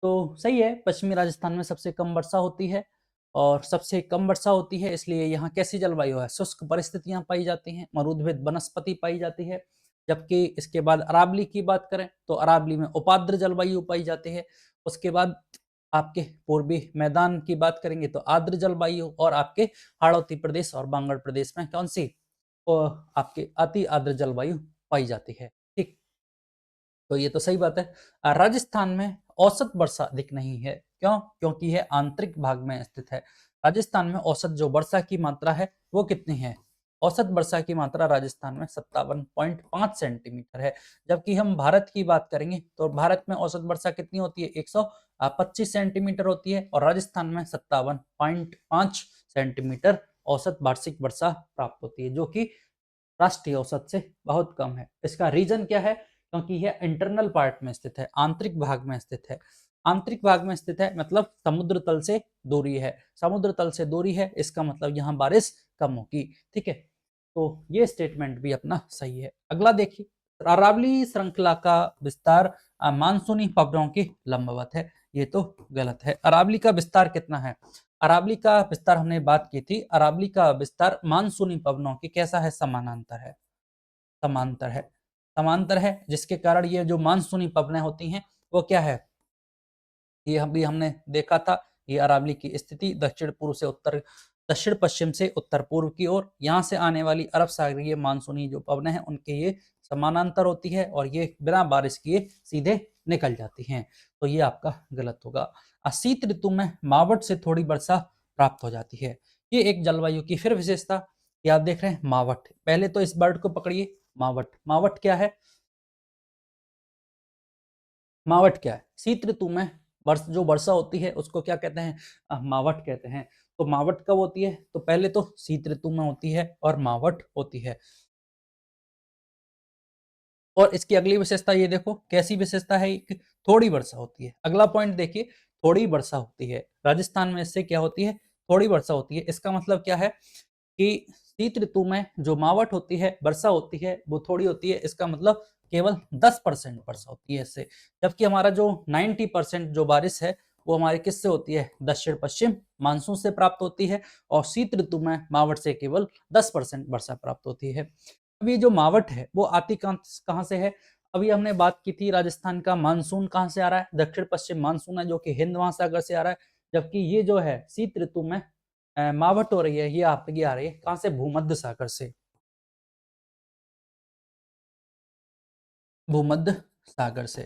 तो सही है, पश्चिमी राजस्थान में सबसे कम वर्षा होती है और सबसे कम वर्षा होती है इसलिए यहाँ कैसी जलवायु है, शुष्क परिस्थितियां पाई जाती हैं, मरुद्भिद वनस्पति पाई जाती है। जबकि इसके बाद अरावली की बात करें तो अरावली में उपाद्र जलवायु पाई जाती है। उसके बाद आपके पूर्वी मैदान की बात करेंगे तो आर्द्र जलवायु और आपके हाड़ौती प्रदेश और बांगड़ प्रदेश में कौन सी आपके अति आर्द्र जलवायु पाई जाती है। ठीक, तो ये तो सही बात है। राजस्थान में औसत वर्षा अधिक नहीं है, क्यों? क्योंकि यह आंतरिक भाग में स्थित है। राजस्थान में औसत जो वर्षा की मात्रा है वो कितनी है? औसत वर्षा की मात्रा राजस्थान में 57.5 सेंटीमीटर है। जबकि हम भारत की बात करेंगे तो भारत में औसत वर्षा कितनी होती है, 125 सेंटीमीटर होती है और राजस्थान में 57.5 सेंटीमीटर औसत वार्षिक वर्षा प्राप्त होती है, जो कि राष्ट्रीय औसत से बहुत कम है। इसका रीजन क्या है? क्योंकि यह इंटरनल पार्ट में स्थित है, आंतरिक भाग में स्थित है। आंतरिक भाग में स्थित है मतलब समुद्र तल से दूरी है, समुद्र तल से दूरी है, इसका मतलब यहाँ बारिश कम होगी। ठीक है, तो ये स्टेटमेंट भी अपना सही है। अगला देखिए, अरावली श्रृंखला का विस्तार मानसूनी पवनों के लंबवत है। ये तो गलत है। अरावली का विस्तार कितना है? अरावली का विस्तार हमने बात की थी, अरावली का विस्तार मानसूनी पवनों की कैसा है, समानांतर है। समांतर है, समांतर है, जिसके कारण ये जो मानसूनी पवनें होती हैं वो क्या है, ये हम भी हमने देखा था। ये अरावली की स्थिति दक्षिण पूर्व से उत्तर, दक्षिण पश्चिम से उत्तर पूर्व की ओर, यहाँ से आने वाली अरब सागरीय मानसूनी जो पवनें हैं उनके ये समानांतर होती है और ये बिना बारिश किए सीधे निकल जाती हैं। तो ये आपका गलत होगा। शीत ऋतु में मावट से थोड़ी वर्षा प्राप्त हो जाती है। ये एक जलवायु की फिर विशेषता कि आप देख रहे हैं मावट। पहले तो इस वर्ड को पकड़िए, मावट। मावट क्या है? मावट क्या है? शीत ऋतु में जो वर्षा होती है उसको क्या कहते हैं? मावट कहते हैं। तो मावट कब होती है? तो पहले तो शीत ऋतु में होती है और मावट होती है। और इसकी अगली विशेषता ये देखो, कैसी विशेषता है, एक थोड़ी वर्षा होती है। अगला पॉइंट देखिए, थोड़ी वर्षा होती है राजस्थान में, इससे क्या होती है, थोड़ी वर्षा होती है। इसका मतलब क्या है कि शीत ऋतु में जो मावट होती है, वर्षा होती है, वो थोड़ी होती है। इसका मतलब केवल 10% वर्षा होती है इससे, जबकि हमारा जो 90% जो बारिश है वो हमारी किससे होती है, दक्षिण पश्चिम मानसून से प्राप्त होती है। और शीत ऋतु में मावठ से केवल 10% वर्षा प्राप्त होती है। अब ये जो मावठ है वो आती कहाँ से है? अभी हमने बात की थी राजस्थान का मानसून कहाँ से आ रहा है, दक्षिण पश्चिम मानसून है जो कि हिंद महासागर से आ रहा है। जबकि ये जो है शीत ऋतु में मावठ हो रही है, ये आपकी आ रही है कहाँ से, भूमध्य सागर से। भूमध्य सागर से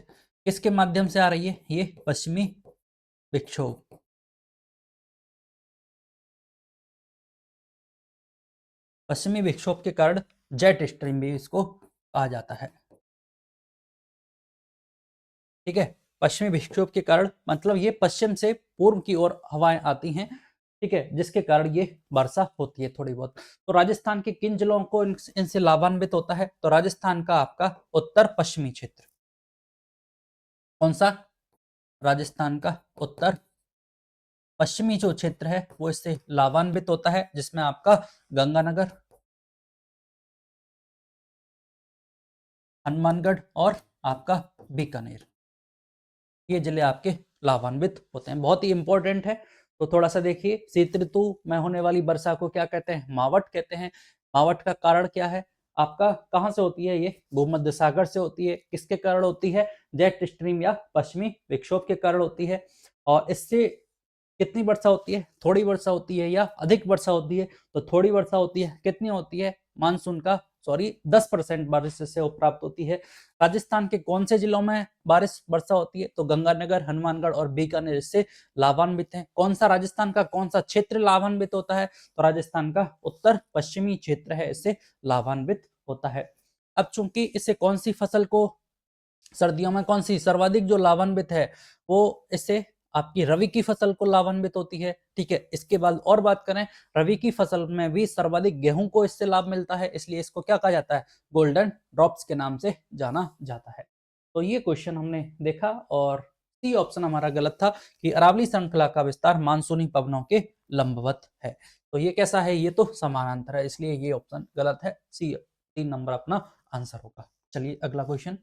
किसके माध्यम से आ रही है, ये पश्चिमी विक्षोभ। पश्चिमी विक्षोभ के कारण जेट स्ट्रीम भी इसको कहा जाता है। ठीक है, पश्चिमी विक्षोभ के कारण मतलब ये पश्चिम से पूर्व की ओर हवाएं आती हैं, ठीक है, जिसके कारण ये वर्षा होती है थोड़ी बहुत। तो राजस्थान के किन जिलों को इनसे लाभान्वित होता है? तो राजस्थान का आपका उत्तर पश्चिमी क्षेत्र। कौन सा? राजस्थान का उत्तर पश्चिमी जो क्षेत्र है वो इससे लाभान्वित होता है, जिसमें आपका गंगानगर, हनुमानगढ़ और आपका बीकानेर, ये जिले आपके लाभान्वित होते हैं। बहुत ही इंपॉर्टेंट है। तो थोड़ा सा देखिए, शीत ऋतु में होने वाली वर्षा को क्या कहते हैं, मावठ कहते हैं। मावठ का कारण क्या है आपका, कहां से होती है, ये भूमध्य सागर से होती है। किसके कारण होती है, जेट स्ट्रीम या पश्चिमी विक्षोभ के कारण होती है। और इससे कितनी वर्षा होती है, थोड़ी वर्षा होती है या अधिक वर्षा होती है? तो थोड़ी वर्षा होती है। कितनी होती है, मानसून का 10% बारिश से वो प्राप्त होती है। राजस्थान के कौन से जिलों में बारिश वर्षा होती है? तो गंगानगर, हनुमानगढ़ और बीकानेर इससे लाभान्वित हैं। कौन सा राजस्थान का कौन सा क्षेत्र लाभान्वित होता है? तो राजस्थान का उत्तर पश्चिमी क्षेत्र है, इससे लाभान्वित होता है। अब चूंकि इससे कौन सी फसल को, सर्दियों में कौन सी सर्वाधिक जो लाभान्वित है, वो इससे आपकी रवि की फसल को लाभान्वित होती है। ठीक है, इसके बाद और बात करें, रवि की फसल में भी सर्वाधिक गेहूं को इससे लाभ मिलता है, इसलिए इसको क्या कहा जाता है, गोल्डन ड्रॉप्स के नाम से जाना जाता है। तो ये क्वेश्चन हमने देखा और सी ऑप्शन हमारा गलत था कि अरावली श्रृंखला का विस्तार मानसूनी पवनों के लंबवत है। तो ये कैसा है, ये तो समानांतर है, इसलिए ये ऑप्शन गलत है। सी 3 नंबर अपना आंसर होगा। चलिए अगला क्वेश्चन,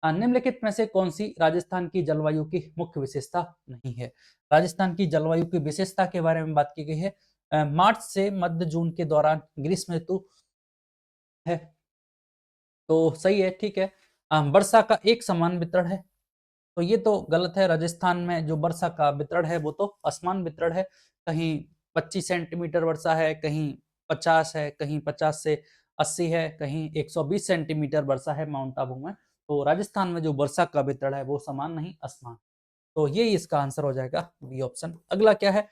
निम्नलिखित में से कौन सी राजस्थान की जलवायु की मुख्य विशेषता नहीं है? राजस्थान की जलवायु की विशेषता के बारे में बात की गई है। मार्च से मध्य जून के दौरान ग्रीष्म ऋतु है, तो सही है, ठीक है। वर्षा का एक समान वितरण है, तो ये तो गलत है। राजस्थान में जो वर्षा का वितरण है वो तो असमान वितरण है। कहीं 25 सेंटीमीटर वर्षा है, कहीं 50 है, कहीं 50 से 80 है, कहीं 120 सेंटीमीटर वर्षा है माउंट आबू में। तो राजस्थान में जो वर्षा का वितरण है वो समान नहीं, असमान। तो ये इसका आंसर हो जाएगा बी ऑप्शन। अगला क्या है,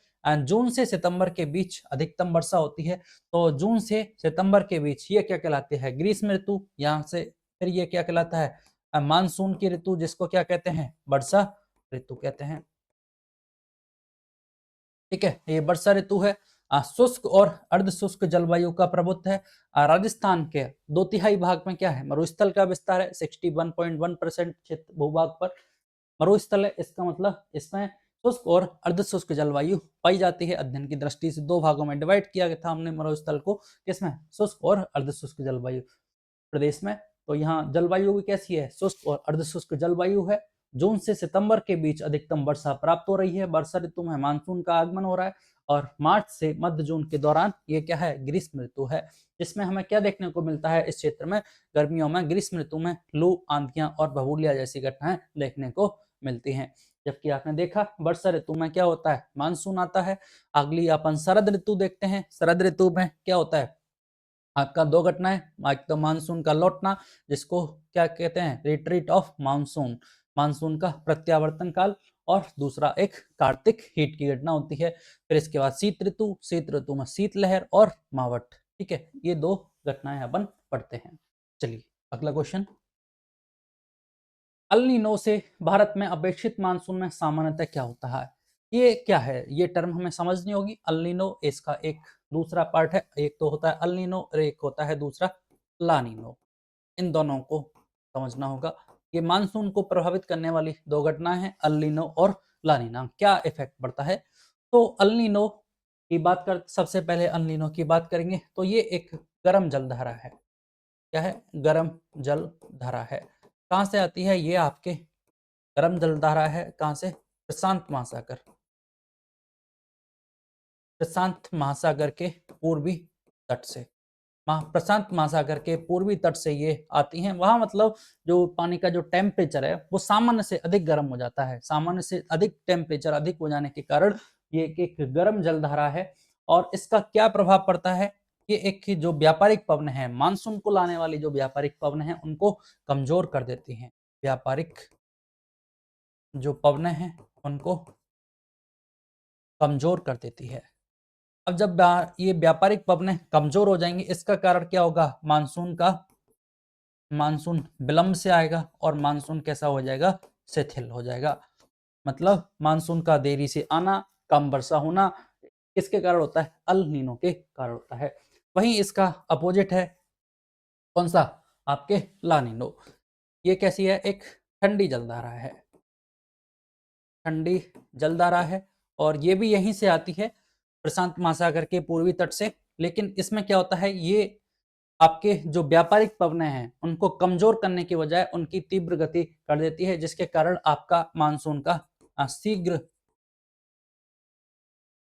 जून से सितंबर के बीच अधिकतम वर्षा होती है। तो जून से सितंबर के बीच ये क्या कहलाती है, ग्रीष्म ऋतु। यहाँ से फिर ये क्या कहलाता है, मानसून की ऋतु, जिसको क्या कहते हैं, वर्षा ऋतु कहते हैं। ठीक है, ये वर्षा ऋतु है। शुष्क और अर्ध शुष्क जलवायु का प्रभुत्व है। राजस्थान के 2/3 भाग में क्या है, मरुस्थल का विस्तार है। 61.1% क्षेत्र भूभाग पर मरुस्थल है। इसका मतलब इसमें शुष्क और अर्ध शुष्क जलवायु पाई जाती है। अध्ययन की दृष्टि से 2 भागों में डिवाइड किया गया था हमने मरुस्थल को, किसमें, शुष्क और अर्ध शुष्क जलवायु प्रदेश में। तो यहाँ जलवायु भी कैसी है, शुष्क और अर्ध शुष्क जलवायु है। जून से सितंबर के बीच अधिकतम वर्षा प्राप्त हो रही है। वर्षा ऋतु में मानसून का आगमन हो रहा है। और मार्च से मध्य जून के दौरान ये क्या है, ग्रीष्म ऋतु है, जिसमें हमें क्या देखने को मिलता है इस क्षेत्र में, गर्मियों में, ग्रीष्म ऋतु में लू, आंधियां और भभूलिया जैसी घटनाएं देखने को मिलती हैं। जबकि आपने देखा वर्षा ऋतु में क्या होता है, मानसून आता है। अगली अपन शरद ऋतु देखते हैं। शरद ऋतु में क्या होता है, आपका 2 घटनाएं, एक तो मानसून का लौटना, जिसको क्या कहते हैं, रिट्रीट ऑफ मानसून, मानसून का प्रत्यावर्तन काल। और दूसरा एक कार्तिक हीट की घटना होती है। फिर इसके बाद शीत ऋतु, शीत ऋतु में शीतलहर और मावठ। ठीक है, ये 2 घटनाएं अपन पढ़ते हैं। चलिए अगला क्वेश्चन, अल नीनो से भारत में अपेक्षित मानसून में सामान्यतः क्या होता है? ये क्या है, ये टर्म हमें समझनी होगी। अल नीनो इसका एक दूसरा पार्ट है, एक तो होता है अल नीनो और एक होता है दूसरा ला नीनो। इन दोनों को समझना होगा। ये मानसून को प्रभावित करने वाली 2 घटनाएं हैं, अल नीनो और ला नीना। क्या इफेक्ट पड़ता है, तो अल नीनो की बात कर, सबसे पहले अल नीनो की बात करेंगे तो ये एक गर्म जलधारा है। क्या है, गर्म जल धारा है। कहाँ से आती है, ये आपके गर्म जलधारा है, कहाँ से, प्रशांत महासागर, प्रशांत महासागर के पूर्वी तट से, प्रशांत महासागर के पूर्वी तट से ये आती हैं। वहां मतलब जो पानी का जो टेम्परेचर है वो सामान्य से अधिक गर्म हो जाता है, सामान्य से अधिक टेम्परेचर अधिक हो जाने के कारण ये एक गर्म जलधारा है। और इसका क्या प्रभाव पड़ता है, ये एक जो व्यापारिक पवन है, मानसून को लाने वाली जो व्यापारिक पवन है उनको कमजोर कर देती हैं। व्यापारिक जो पवन है उनको कमजोर कर देती है। अब जब ये व्यापारिक पवनें कमजोर हो जाएंगी, इसका कारण क्या होगा, मानसून विलंब से आएगा और मानसून कैसा हो जाएगा, शिथिल हो जाएगा। मतलब मानसून का देरी से आना, कम वर्षा होना, किसके कारण होता है, अल नीनो के कारण होता है। वहीं इसका अपोजिट है कौन सा, आपके ला नीनो। ये कैसी है, एक ठंडी जलधारा है, ठंडी जलधारा है और ये भी यहीं से आती है, प्रशांत महासागर के पूर्वी तट से। लेकिन इसमें क्या होता है, ये आपके जो व्यापारिक पवनें हैं उनको कमजोर करने की बजाय उनकी तीव्र गति कर देती है, जिसके कारण आपका मानसून का शीघ्र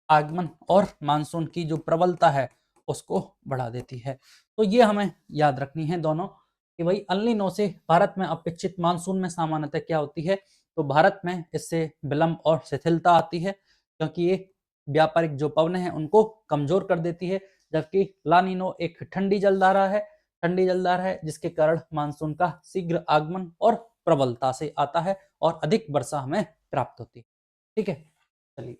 आगमन और मानसून की जो प्रबलता है उसको बढ़ा देती है। तो ये हमें याद रखनी है दोनों, कि भाई अल नीनो से भारत में अपेक्षित मानसून में सामान्यतः क्या होती है, तो भारत में इससे विलंब और शिथिलता आती है, क्योंकि ये व्यापारिक जो पवन है उनको कमजोर कर देती है। जबकि ला नीनो एक ठंडी जलधारा है, ठंडी जलधारा है जिसके कारण मानसून का शीघ्र आगमन और प्रबलता से आता है और अधिक वर्षा हमें प्राप्त होती है। ठीक है, चलिए।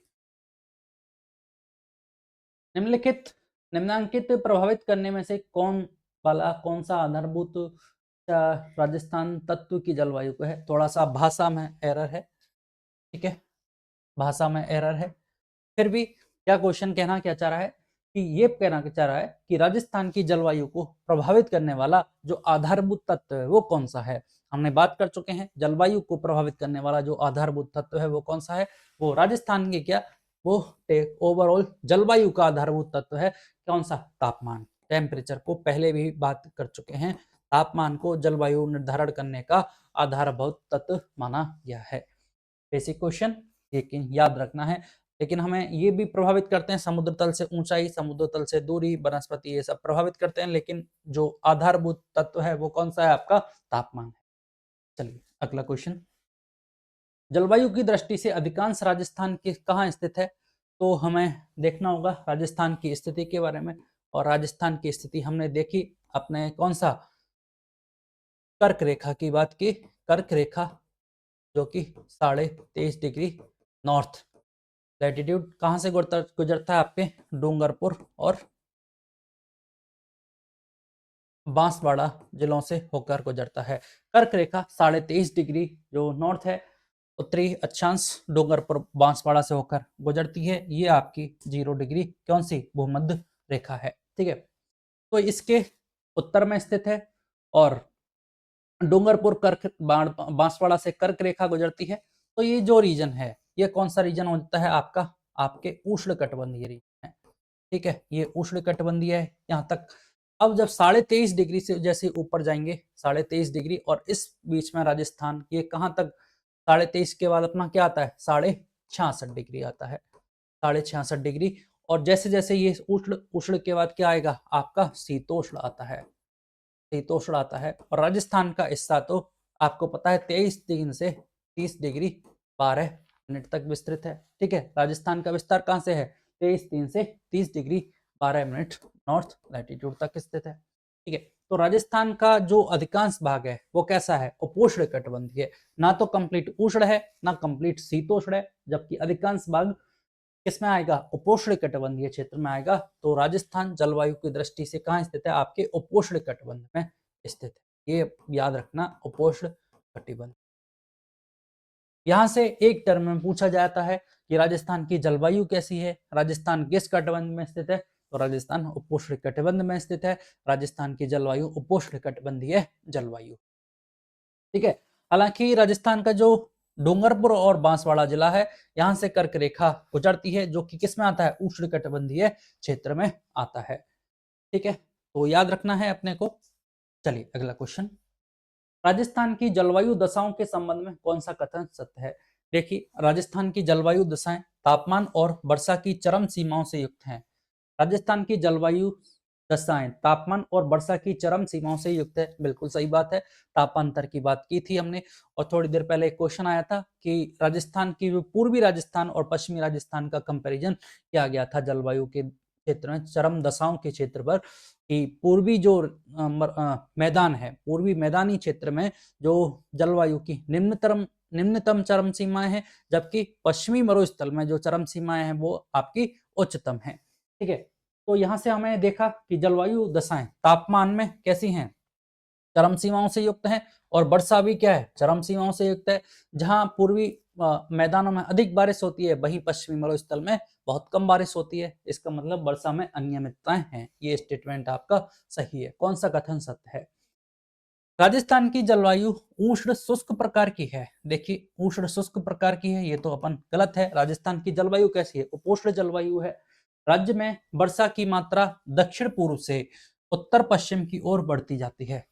निम्नलिखित निम्नांकित प्रभावित करने में से कौन सा आधारभूत राजस्थान तत्व की जलवायु को है, थोड़ा सा भाषा में एरर है, ठीक है, भाषा में एरर है। फिर भी क्या क्वेश्चन कहना क्या चाह रहा है, कि ये कहना चाह रहा है कि राजस्थान की जलवायु को प्रभावित करने वाला जो आधारभूत तत्व है वो कौन सा है। हमने बात कर चुके हैं, जलवायु को प्रभावित करने वाला जो आधारभूत तत्व है वो कौन सा है, वो राजस्थान के क्या, वो ओवरऑल जलवायु का आधारभूत तत्व है कौन सा, तापमान, टेम्परेचर को पहले भी बात कर चुके हैं। तापमान को जलवायु निर्धारण करने का आधारभूत तत्व माना गया है। बेसिक क्वेश्चन, लेकिन याद रखना है। लेकिन हमें ये भी प्रभावित करते हैं, समुद्र तल से ऊंचाई, समुद्र तल से दूरी, वनस्पति, ये सब प्रभावित करते हैं, लेकिन जो आधारभूत तत्व है वो कौन सा है, आपका तापमान है। चलिए अगला क्वेश्चन, जलवायु की दृष्टि से अधिकांश राजस्थान के कहाँ स्थित है, तो हमें देखना होगा राजस्थान की स्थिति के बारे में। और राजस्थान की स्थिति हमने देखी अपने कौन सा, कर्क रेखा की बात की, कर्क रेखा जो कि 23.5 डिग्री नॉर्थ लैटिट्यूड कहाँ से गुजरता है, आपके डूंगरपुर और बांसवाड़ा जिलों से होकर गुजरता है। कर्क रेखा 23.5 डिग्री जो नॉर्थ है, उत्तरी अक्षांश डूंगरपुर बांसवाड़ा से होकर गुजरती है। ये आपकी 0 डिग्री कौन सी, भूमध्य रेखा है, ठीक है। तो इसके उत्तर में स्थित है और डूंगरपुर कर्क बांसवाड़ा से कर्क रेखा गुजरती है। तो ये जो रीजन है ये कौन सा रीजन होता है, आपका आपके उष्ण कटिबंधीय रीजन है, ठीक है, ये उष्ण कटिबंधीय है यहाँ तक। अब जब 23.5 डिग्री से जैसे ऊपर जाएंगे, 23.5 डिग्री, और इस बीच में राजस्थान, ये कहाँ तक, 23.5 के बाद अपना क्या आता है, 66.5 डिग्री आता है, 66.5 डिग्री। और जैसे जैसे ये उष्ण उष्ण के बाद क्या आएगा, आपका शीतोष्ण आता है, शीतोष्ण आता है। और राजस्थान का हिस्सा तो आपको पता है 23 से 30 डिग्री 12 मिनट तक विस्तृत है, ठीक है। राजस्थान का विस्तार कहाँ से है, 23 से 30 डिग्री 12 मिनट नॉर्थ लैटिट्यूड तक स्थित है, ठीक है। तो राजस्थान का जो अधिकांश भाग है वो कैसा है, उपोष्ण कटिबंधीय, ना तो कंप्लीट उष्ण है ना कंप्लीट शीतोष्ण है, जबकि अधिकांश भाग किसमें आएगा, उपोष्ण कटिबंधीय क्षेत्र में आएगा। तो राजस्थान जलवायु की दृष्टि से कहाँ स्थित है, आपके उपोष्ण कटिबंध में स्थित है, ये याद रखना, उपोष्ण कटिबंध। यहां से एक टर्म में पूछा जाता है कि राजस्थान की जलवायु कैसी है, राजस्थान किस कटिबंध में स्थित है, तो राजस्थान उपोष्ण कटिबंध में स्थित है। राजस्थान की जलवायु उपोष्ण कटिबंधीय जलवायु, ठीक है। हालांकि राजस्थान का जो डूंगरपुर और बांसवाड़ा जिला है, यहां से कर्क रेखा गुजरती है, जो कि किस में आता है, उष्ण कटिबंधीय क्षेत्र में आता है, ठीक है। तो याद रखना है अपने को। चलिए अगला क्वेश्चन, राजस्थान की जलवायु दशाओं के संबंध में कौन सा कथन सत्य है। देखिए, राजस्थान की जलवायु दशाएं तापमान और वर्षा की चरम सीमाओं से युक्त हैं। राजस्थान की जलवायु दशाएं तापमान और वर्षा की चरम सीमाओं से युक्त है, बिल्कुल सही बात है। तापांतर की बात की थी हमने, और थोड़ी देर पहले एक क्वेश्चन आया था कि राजस्थान की पूर्वी राजस्थान और पश्चिमी राजस्थान का कंपैरिजन किया गया था जलवायु के क्षेत्र में, चरम दशाओं के क्षेत्र पर, कि पूर्वी जो मैदान है, पूर्वी मैदानी क्षेत्र में जो जलवायु की निम्नतम चरम सीमाएं हैं, जबकि पश्चिमी मरुस्थल में जो चरम सीमाएं हैं वो आपकी उच्चतम है। ठीक है, तो यहां से हमें देखा कि जलवायु दशाएं तापमान में कैसी हैं, चरम सीमाओं से युक्त है, और वर्षा भी क्या है, चरम सीमाओं से युक्त है। जहां पूर्वी मैदानों में अधिक बारिश होती है, वहीं पश्चिमी मरुस्थल में बहुत कम बारिश होती है। इसका मतलब वर्षा में अनियमितताएं हैं। ये स्टेटमेंट आपका सही है। कौन सा कथन सत्य है? राजस्थान की जलवायु उष्ण शुष्क प्रकार की है। देखिए, उष्ण शुष्क प्रकार की है, ये तो अपन गलत है। राजस्थान की जलवायु कैसी है? उपोष्ण जलवायु है। राज्य में वर्षा की मात्रा दक्षिण पूर्व से उत्तर पश्चिम की ओर बढ़ती जाती है।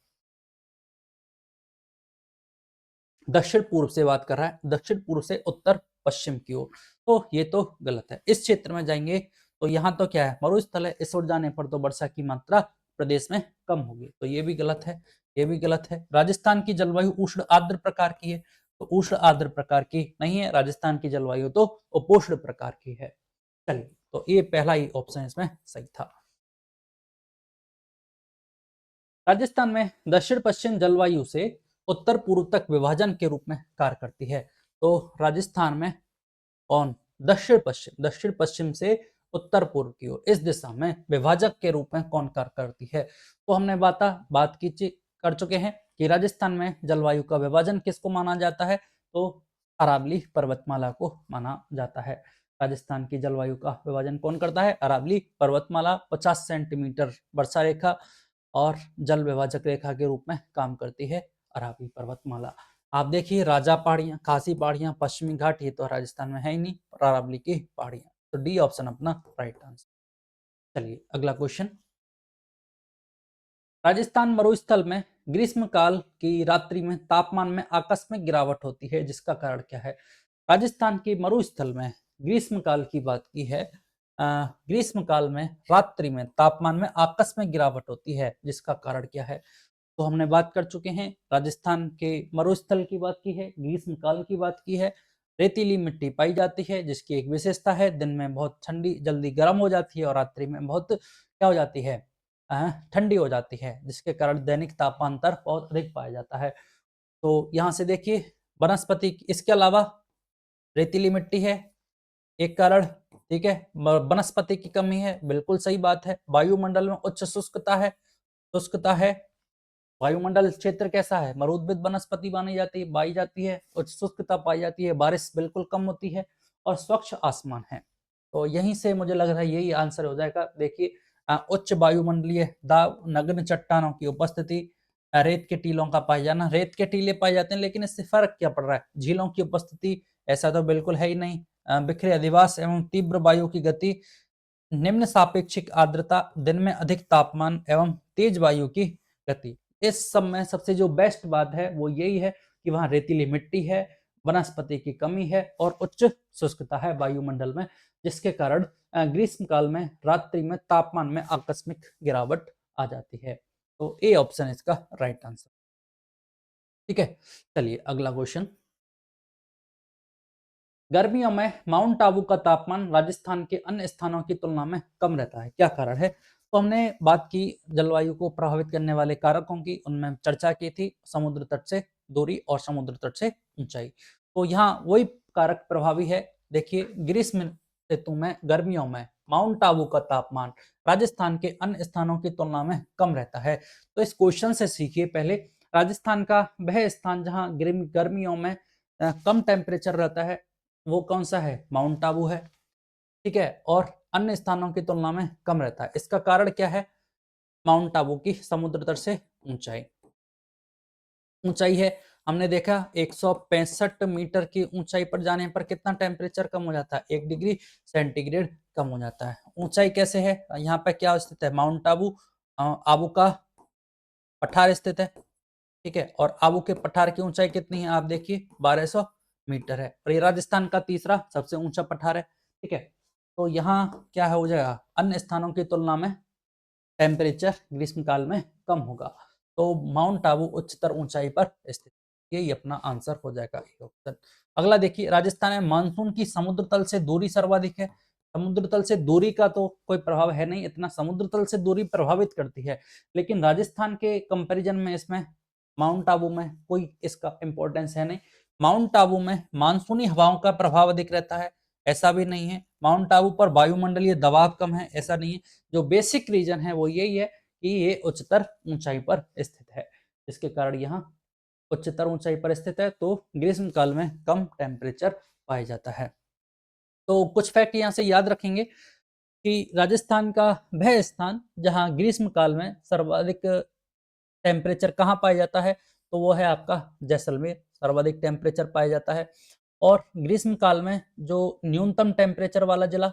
दक्षिण पूर्व से बात कर रहा है, दक्षिण पूर्व से उत्तर पश्चिम की ओर, तो ये तो गलत है। इस क्षेत्र में जाएंगे तो यहाँ तो क्या है, मरुस्थल है, इस ओर जाने पर तो वर्षा की मात्रा प्रदेश में कम होगी, तो ये भी गलत है, ये भी गलत है। राजस्थान की जलवायु उष्ण आर्द्र प्रकार की है, तो उष्ण आर्द्र प्रकार की नहीं है, राजस्थान की जलवायु तो उपोष्ण प्रकार की है। चलिए, तो ये पहला ही ऑप्शन इसमें सही था। राजस्थान में दक्षिण पश्चिम जलवायु से उत्तर पूर्व तक विभाजन के रूप में कार्य करती है। तो राजस्थान में कौन? दक्षिण पश्चिम से उत्तर पूर्व की ओर, इस दिशा में विभाजक के रूप में कौन कार्य करती है? तो हमने बात कर चुके हैं कि राजस्थान में जलवायु का विभाजन किसको माना जाता है? तो अरावली पर्वतमाला को माना जाता है। राजस्थान की जलवायु का विभाजन कौन करता है? अरावली पर्वतमाला 50 सेंटीमीटर वर्षा रेखा और जल विभाजक रेखा के रूप में काम करती है अरावली पर्वतमाला। आप देखिए, राजा पहाड़ियां, खासी पहाड़ियां, पश्चिमी घाट, ये तो राजस्थान में है ही नहीं, अरावली की पहाड़ियां। तो डी ऑप्शन अपना राइट आंसर। चलिए, अगला क्वेश्चन। राजस्थान मरुस्थल में ग्रीष्म काल की रात्रि में तापमान में आकस्मिक गिरावट होती है, जिसका कारण क्या है? राजस्थान के मरुस्थल में ग्रीष्म काल की बात की है, ग्रीष्म काल में रात्रि में तापमान में आकस्मिक गिरावट होती है, जिसका कारण क्या है? तो हमने बात कर चुके हैं, राजस्थान के मरुस्थल की बात की है, ग्रीष्म काल की बात की है। रेतीली मिट्टी पाई जाती है, जिसकी एक विशेषता है, दिन में बहुत ठंडी जल्दी गर्म हो जाती है और रात्रि में बहुत क्या हो जाती है, ठंडी हो जाती है, जिसके कारण दैनिक तापांतर बहुत अधिक पाया जाता है। तो यहाँ से देखिए, वनस्पति, इसके अलावा रेतीली मिट्टी है एक कारण, ठीक है। वनस्पति की कमी है, बिल्कुल सही बात है। वायुमंडल में उच्च शुष्कता है। वायुमंडल क्षेत्र कैसा है? मरुद्भिद वनस्पति मानी जाती है, पाई जाती है, उच्च शुष्कता पाई जाती है, बारिश बिल्कुल कम होती है, और स्वच्छ आसमान है। तो यहीं से मुझे लग रहा है यही आंसर हो जाएगा। देखिए, उच्च वायुमंडलीय दाब, नग्न चट्टानों की उपस्थिति, रेत के टीलों का पाए जाना, रेत के टीले पाए जाते हैं, लेकिन इससे फर्क क्या पड़ रहा है? झीलों की उपस्थिति, ऐसा तो बिल्कुल है ही नहीं। बिखरे अधिवास एवं तीव्र वायु की गति, निम्न सापेक्षिक आर्द्रता, दिन में अधिक तापमान एवं तेज वायु की गति। इस सब में सबसे जो बेस्ट बात है वो यही है कि वहां रेतीली मिट्टी है, वनस्पति की कमी है, और उच्च शुष्कता है वायुमंडल में, जिसके कारण ग्रीष्म काल में रात्रि में तापमान में आकस्मिक गिरावट आ जाती है। तो ए ऑप्शन इसका राइट आंसर। ठीक है, चलिए अगला क्वेश्चन। गर्मियों में माउंट आबू का तापमान राजस्थान के अन्य स्थानों की तुलना में कम रहता है, क्या कारण है? तो हमने बात की जलवायु को प्रभावित करने वाले कारकों की, उनमें चर्चा की थी, समुद्र तट से दूरी और समुद्र तट से ऊंचाई। तो यहाँ वही कारक प्रभावी है। देखिए, ग्रीष्म ऋतु में, गर्मियों में माउंट आबू का तापमान राजस्थान के अन्य स्थानों की तुलना में कम रहता है। तो इस क्वेश्चन से सीखिए पहले, राजस्थान का वह स्थान जहाँ गर्मियों में कम टेम्परेचर रहता है, वो कौन सा है? माउंट आबू है, ठीक है, और अन्य स्थानों की तुलना में कम रहता है। इसका कारण क्या है? माउंट आबू की समुद्र तट से ऊंचाई, ऊंचाई है। हमने देखा 165 मीटर की ऊंचाई पर जाने पर कितना टेम्परेचर कम हो जाता है? 1 डिग्री सेंटीग्रेड कम हो जाता है। ऊंचाई कैसे है? यहाँ पे क्या स्थित है? माउंट आबू, आबू का पठार स्थित है, ठीक है, और आबू के पठार की ऊंचाई कितनी है? आप देखिए 1200 मीटर है। और ये राजस्थान का तीसरा सबसे ऊंचा पठार है। ठीक है, तो यहाँ क्या हो जाएगा, अन्य स्थानों की तुलना में टेम्परेचर ग्रीष्मकाल में कम होगा। तो माउंट आबू उच्चतर ऊंचाई पर स्थित, यही अपना आंसर हो जाएगा ऑप्शन। अगला देखिए, राजस्थान में मानसून की समुद्र तल से दूरी सर्वाधिक है। समुद्र तल से दूरी का तो कोई प्रभाव है नहीं, इतना समुद्र तल से दूरी प्रभावित करती है, लेकिन राजस्थान के कंपैरिजन में इसमें माउंट आबू में कोई इसका इंपॉर्टेंस है नहीं। माउंट आबू में मानसूनी हवाओं का प्रभाव अधिक रहता है, ऐसा भी नहीं है। माउंट आबू पर वायुमंडलीय दबाव कम है, ऐसा नहीं है। जो बेसिक रीजन है वो यही है कि ये उच्चतर ऊंचाई पर स्थित है, इसके कारण यहाँ उच्चतर ऊंचाई पर स्थित है, तो ग्रीष्म काल में कम टेम्परेचर पाया जाता है। तो कुछ फैक्ट यहाँ से याद रखेंगे कि राजस्थान का वह स्थान जहाँ ग्रीष्म काल में सर्वाधिक टेम्परेचर कहाँ पाया जाता है, तो वो है आपका जैसलमेर, सर्वाधिक टेम्परेचर पाया जाता है। और ग्रीष्म काल में जो न्यूनतम टेम्परेचर वाला जिला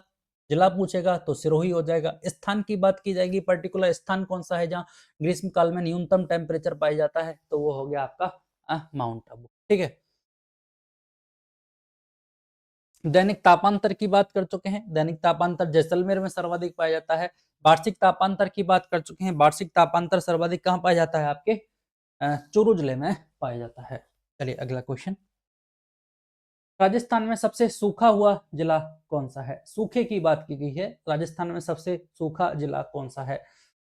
जिला पूछेगा तो सिरोही हो जाएगा। स्थान की बात की जाएगी, पर्टिकुलर स्थान कौन सा है जहाँ ग्रीष्म काल में न्यूनतम टेम्परेचर पाया जाता है, तो वो हो गया आपका माउंट आबू। ठीक है, दैनिक तापांतर की बात कर चुके हैं, दैनिक तापांतर जैसलमेर में सर्वाधिक पाया जाता है। वार्षिक तापांतर की बात कर चुके हैं, वार्षिक तापांतर सर्वाधिक कहाँ पाया जाता है, आपके चूरू जिले में पाया जाता है। चलिए अगला क्वेश्चन, राजस्थान में सबसे सूखा हुआ जिला कौन सा है? सूखे की बात की गई है, राजस्थान में सबसे सूखा जिला कौन सा है?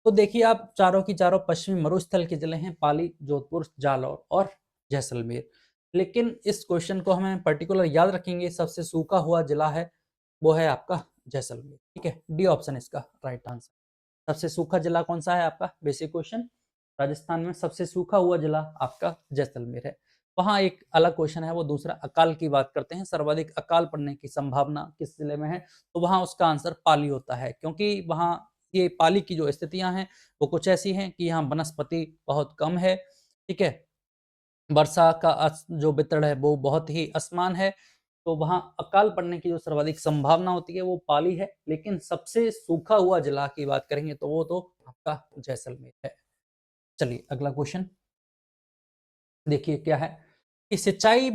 तो देखिए, आप चारों की चारों पश्चिमी मरुस्थल के जिले हैं, पाली, जोधपुर, जालौर और जैसलमेर। लेकिन इस क्वेश्चन को हमें पर्टिकुलर याद रखेंगे, सबसे सूखा हुआ जिला है वो है आपका जैसलमेर। ठीक है, डी ऑप्शन इसका राइट आंसर। सबसे सूखा जिला कौन सा है आपका, बेसिक क्वेश्चन। राजस्थान में सबसे सूखा हुआ जिला आपका जैसलमेर है। वहां एक अलग क्वेश्चन है, वो दूसरा अकाल की बात करते हैं, सर्वाधिक अकाल पड़ने की संभावना किस जिले में है, तो वहां उसका आंसर पाली होता है, क्योंकि वहां ये पाली की जो स्थितियां हैं वो कुछ ऐसी हैं कि यहाँ वनस्पति बहुत कम है। ठीक है, वर्षा का जो वितरण है वो बहुत ही असमान है, तो वहां अकाल पड़ने की जो सर्वाधिक संभावना होती है वो पाली है। लेकिन सबसे सूखा हुआ जिला की बात करेंगे तो वो तो आपका जैसलमेर है। चलिए अगला क्वेश्चन देखिए क्या है कि सिंचाई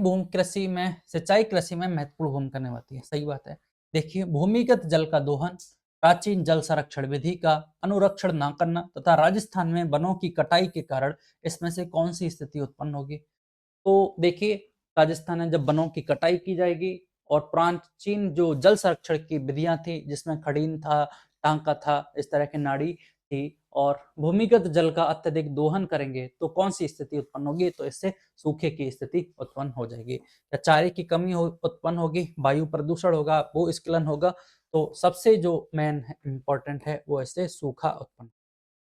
कृषि में महत्वपूर्ण भूमिका निभाती है। सही बात है। देखिए, भूमिगत जल का दोहन, प्राचीन जल संरक्षण विधि का अनुरक्षण न करना तथा राजस्थान में वनों की कटाई के कारण इसमें से कौन सी स्थिति उत्पन्न होगी? तो देखिए, राजस्थान में जब वनों की कटाई की जाएगी और प्राचीन जो जल संरक्षण की विधियां थी, जिसमें खड़ीन था, टांका था, इस तरह की नाड़ी थी, और भूमिगत जल का अत्यधिक दोहन करेंगे तो कौन सी स्थिति उत्पन्न होगी? तो इससे सूखे की स्थिति उत्पन्न हो जाएगी, या चारे की कमी उत्पन्न होगी, वायु प्रदूषण होगा, भूस्खलन होगा। तो सबसे जो मेन इंपॉर्टेंट है वो इससे सूखा उत्पन्न।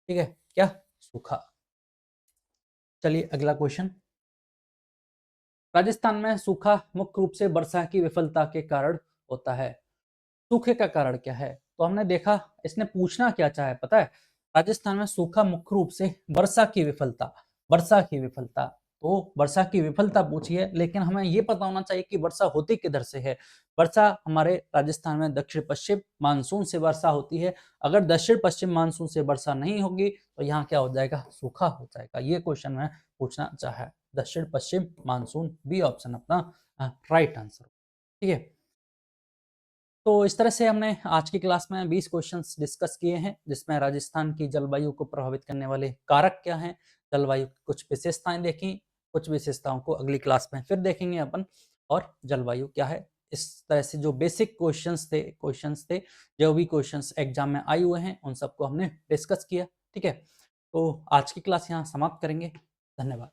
ठीक है, क्या सूखा। चलिए अगला क्वेश्चन, राजस्थान में सूखा मुख्य रूप से वर्षा की विफलता के कारण होता है। सूखे का कारण क्या है? तो हमने देखा, इसने पूछना क्या चाहा है पता है, राजस्थान में सूखा मुख्य रूप से वर्षा की विफलता। तो वर्षा की विफलता पूछी है, लेकिन हमें यह पता होना चाहिए कि वर्षा होती किधर से है। वर्षा हमारे राजस्थान में दक्षिण पश्चिम मानसून से वर्षा होती है। अगर दक्षिण पश्चिम मानसून से वर्षा नहीं होगी तो यहाँ क्या हो जाएगा, सूखा हो जाएगा। ये क्वेश्चन में पूछना चाहा है। दक्षिण पश्चिम मानसून, बी ऑप्शन अपना राइट आंसर। ठीक है, तो इस तरह से हमने आज की क्लास में 20 क्वेश्चंस डिस्कस किए हैं, जिसमें राजस्थान की जलवायु को प्रभावित करने वाले कारक क्या हैं, जलवायु की कुछ विशेषताएं देखी, कुछ विशेषताओं को अगली क्लास में फिर देखेंगे अपन, और जलवायु क्या है। इस तरह से जो बेसिक क्वेश्चंस थे जो भी क्वेश्चंस एग्जाम में आए हुए हैं उन सबको हमने डिस्कस किया। ठीक है, तो आज की क्लास यहाँ समाप्त करेंगे। धन्यवाद।